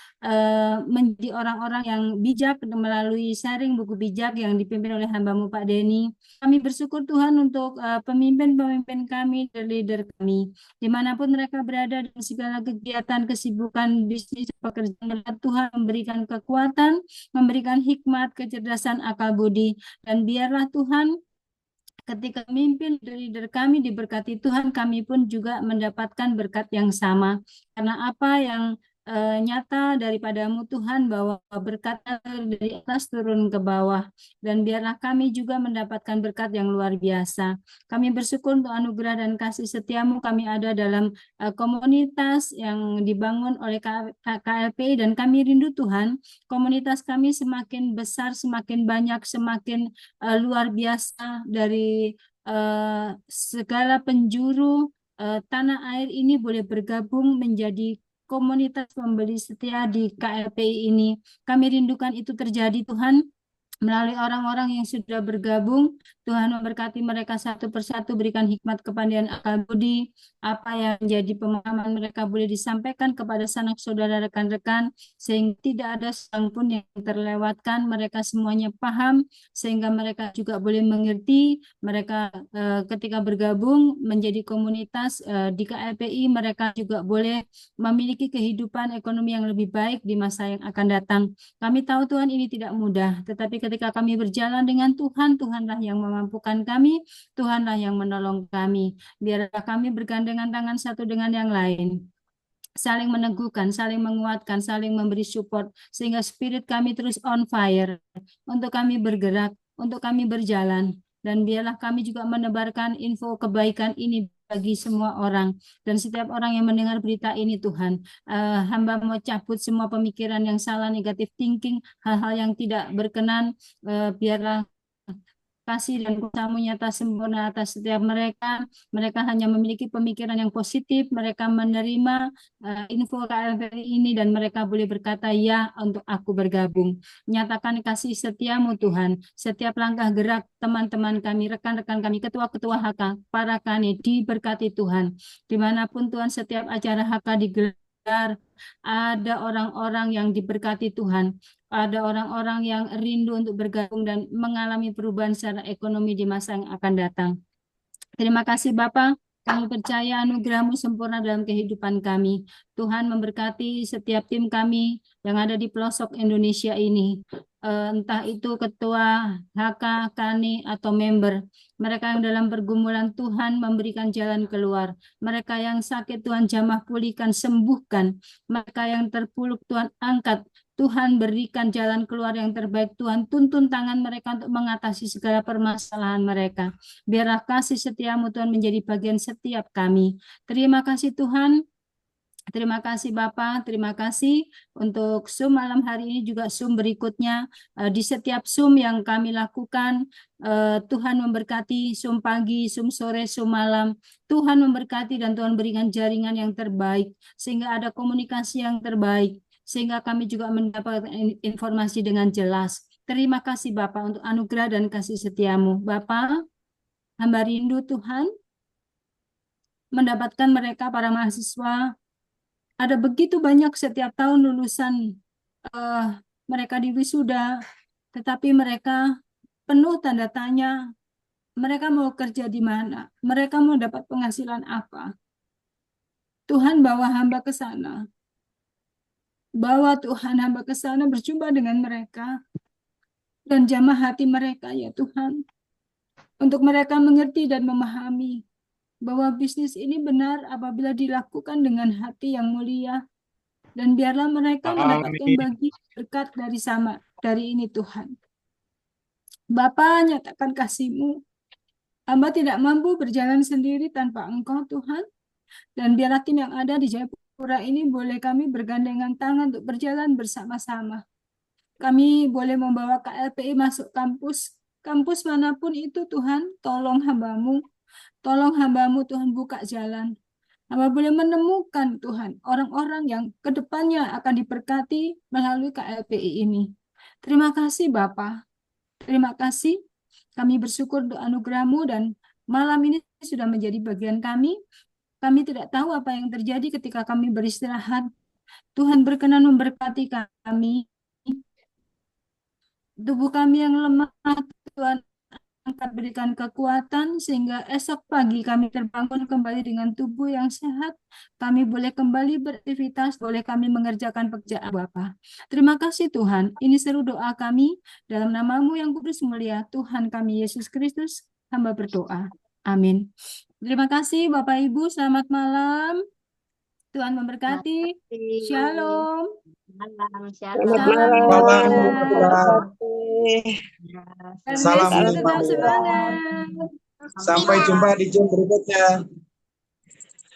menjadi orang-orang yang bijak melalui sharing buku bijak yang dipimpin oleh hamba-Mu Pak Denny. Kami bersyukur Tuhan untuk pemimpin-pemimpin kami, leader kami. Dimanapun mereka berada dalam segala kegiatan, kesibukan, bisnis, pekerjaan, Tuhan memberikan kekuatan, memberikan hikmat, kecerdasan, akal budi, dan biarlah Tuhan ketika memimpin leader kami diberkati Tuhan, kami pun juga mendapatkan berkat yang sama. Karena apa yang nyata daripadamu Tuhan, bahwa berkat dari atas turun ke bawah, dan biarlah kami juga mendapatkan berkat yang luar biasa. Kami bersyukur untuk anugerah dan kasih setiamu. Kami ada dalam komunitas yang dibangun oleh KLP, dan kami rindu Tuhan komunitas kami semakin besar, semakin banyak, semakin luar biasa dari segala penjuru tanah air ini boleh bergabung menjadi komunitas pembeli setia di KLPI ini. Kami rindukan itu terjadi Tuhan, melalui orang-orang yang sudah bergabung. Tuhan memberkati mereka satu persatu, berikan hikmat, kepandaian, akal budi, apa yang menjadi pemahaman mereka boleh disampaikan kepada sanak saudara, rekan-rekan, sehingga tidak ada seorang pun yang terlewatkan. Mereka semuanya paham, sehingga mereka juga boleh mengerti. Mereka ketika bergabung menjadi komunitas di KLPI, mereka juga boleh memiliki kehidupan ekonomi yang lebih baik di masa yang akan datang. Kami tahu Tuhan ini tidak mudah, tetapi ketika kami berjalan dengan Tuhan, Tuhanlah yang memampukan kami, Tuhanlah yang menolong kami. Biarlah kami bergandengan tangan satu dengan yang lain, saling meneguhkan, saling menguatkan, saling memberi support, sehingga spirit kami terus on fire, untuk kami bergerak, untuk kami berjalan. Dan biarlah kami juga menebarkan info kebaikan ini bagi semua orang. Dan setiap orang yang mendengar berita ini Tuhan, hamba mau cabut semua pemikiran yang salah, negative thinking, hal-hal yang tidak berkenan, biarlah kasih dan kuasa-Mu nyata sempurna atas setiap mereka. Mereka hanya memiliki pemikiran yang positif, mereka menerima info KLPI ini, dan mereka boleh berkata, ya, untuk aku bergabung. Nyatakan kasih setiamu Tuhan. Setiap langkah gerak teman-teman kami, rekan-rekan kami, ketua-ketua HK, para kami diberkati Tuhan. Dimanapun Tuhan setiap acara HK digelar, ada orang-orang yang diberkati Tuhan. Ada orang-orang yang rindu untuk bergabung dan mengalami perubahan secara ekonomi di masa yang akan datang. Terima kasih Bapak, kami percaya anugerah-Mu sempurna dalam kehidupan kami. Tuhan memberkati setiap tim kami yang ada di pelosok Indonesia ini. Entah itu ketua, HK, KANI, atau member. Mereka yang dalam pergumulan Tuhan memberikan jalan keluar. Mereka yang sakit Tuhan jamah pulihkan, sembuhkan. Mereka yang terpuruk Tuhan angkat. Tuhan berikan jalan keluar yang terbaik. Tuhan tuntun tangan mereka untuk mengatasi segala permasalahan mereka. Biarlah kasih setiamu Tuhan menjadi bagian setiap kami. Terima kasih Tuhan. Terima kasih Bapak, terima kasih untuk Zoom malam hari ini, juga Zoom berikutnya. Di setiap Zoom yang kami lakukan, Tuhan memberkati Zoom pagi, Zoom sore, Zoom malam. Tuhan memberkati dan Tuhan berikan jaringan yang terbaik, sehingga ada komunikasi yang terbaik, sehingga kami juga mendapatkan informasi dengan jelas. Terima kasih Bapak untuk anugerah dan kasih setiamu. Bapak, hamba rindu Tuhan mendapatkan mereka, para mahasiswa. Ada begitu banyak setiap tahun lulusan mereka di wisuda, tetapi mereka penuh tanda tanya. Mereka mau kerja di mana? Mereka mau dapat penghasilan apa? Tuhan bawa hamba ke sana. Bawa Tuhan hamba ke sana, berjumpa dengan mereka. dan jamah hati mereka ya Tuhan. Untuk mereka mengerti dan memahami bahwa bisnis ini benar apabila dilakukan dengan hati yang mulia. Dan biarlah mereka mendapatkan Amin. bagi berkat dari ini Tuhan. Bapa, nyatakan kasih-Mu. Hamba tidak mampu berjalan sendiri tanpa Engkau Tuhan. Dan biarlah tim yang ada di Jayapura ini boleh kami bergandengan tangan untuk berjalan bersama-sama. Kami boleh membawa KLPI masuk kampus manapun itu Tuhan. Tolong hamba-Mu Tuhan buka jalan. Hamba boleh menemukan Tuhan orang-orang yang kedepannya akan diberkati melalui KLPI ini. Terima kasih Bapa. Terima kasih. Kami bersyukur untuk anugerah-Mu dan malam ini sudah menjadi bagian kami. Kami tidak tahu apa yang terjadi ketika kami beristirahat. Tuhan berkenan memberkati kami. Tubuh kami yang lemah, Tuhan angkat berikan kekuatan sehingga esok pagi kami terbangun kembali dengan tubuh yang sehat. Kami boleh kembali beraktivitas, boleh kami mengerjakan pekerjaan Bapa. Terima kasih Tuhan. Ini seru doa kami dalam nama-Mu yang kudus mulia, Tuhan kami Yesus Kristus. Hamba berdoa. Amin. Terima kasih Bapak Ibu, selamat malam. Tuhan memberkati. Shalom. Malam, Selamat Salam malam. ibadah. Salam Messi ibadah. tetap semangat. Sampai jumpa di Zoom berikutnya.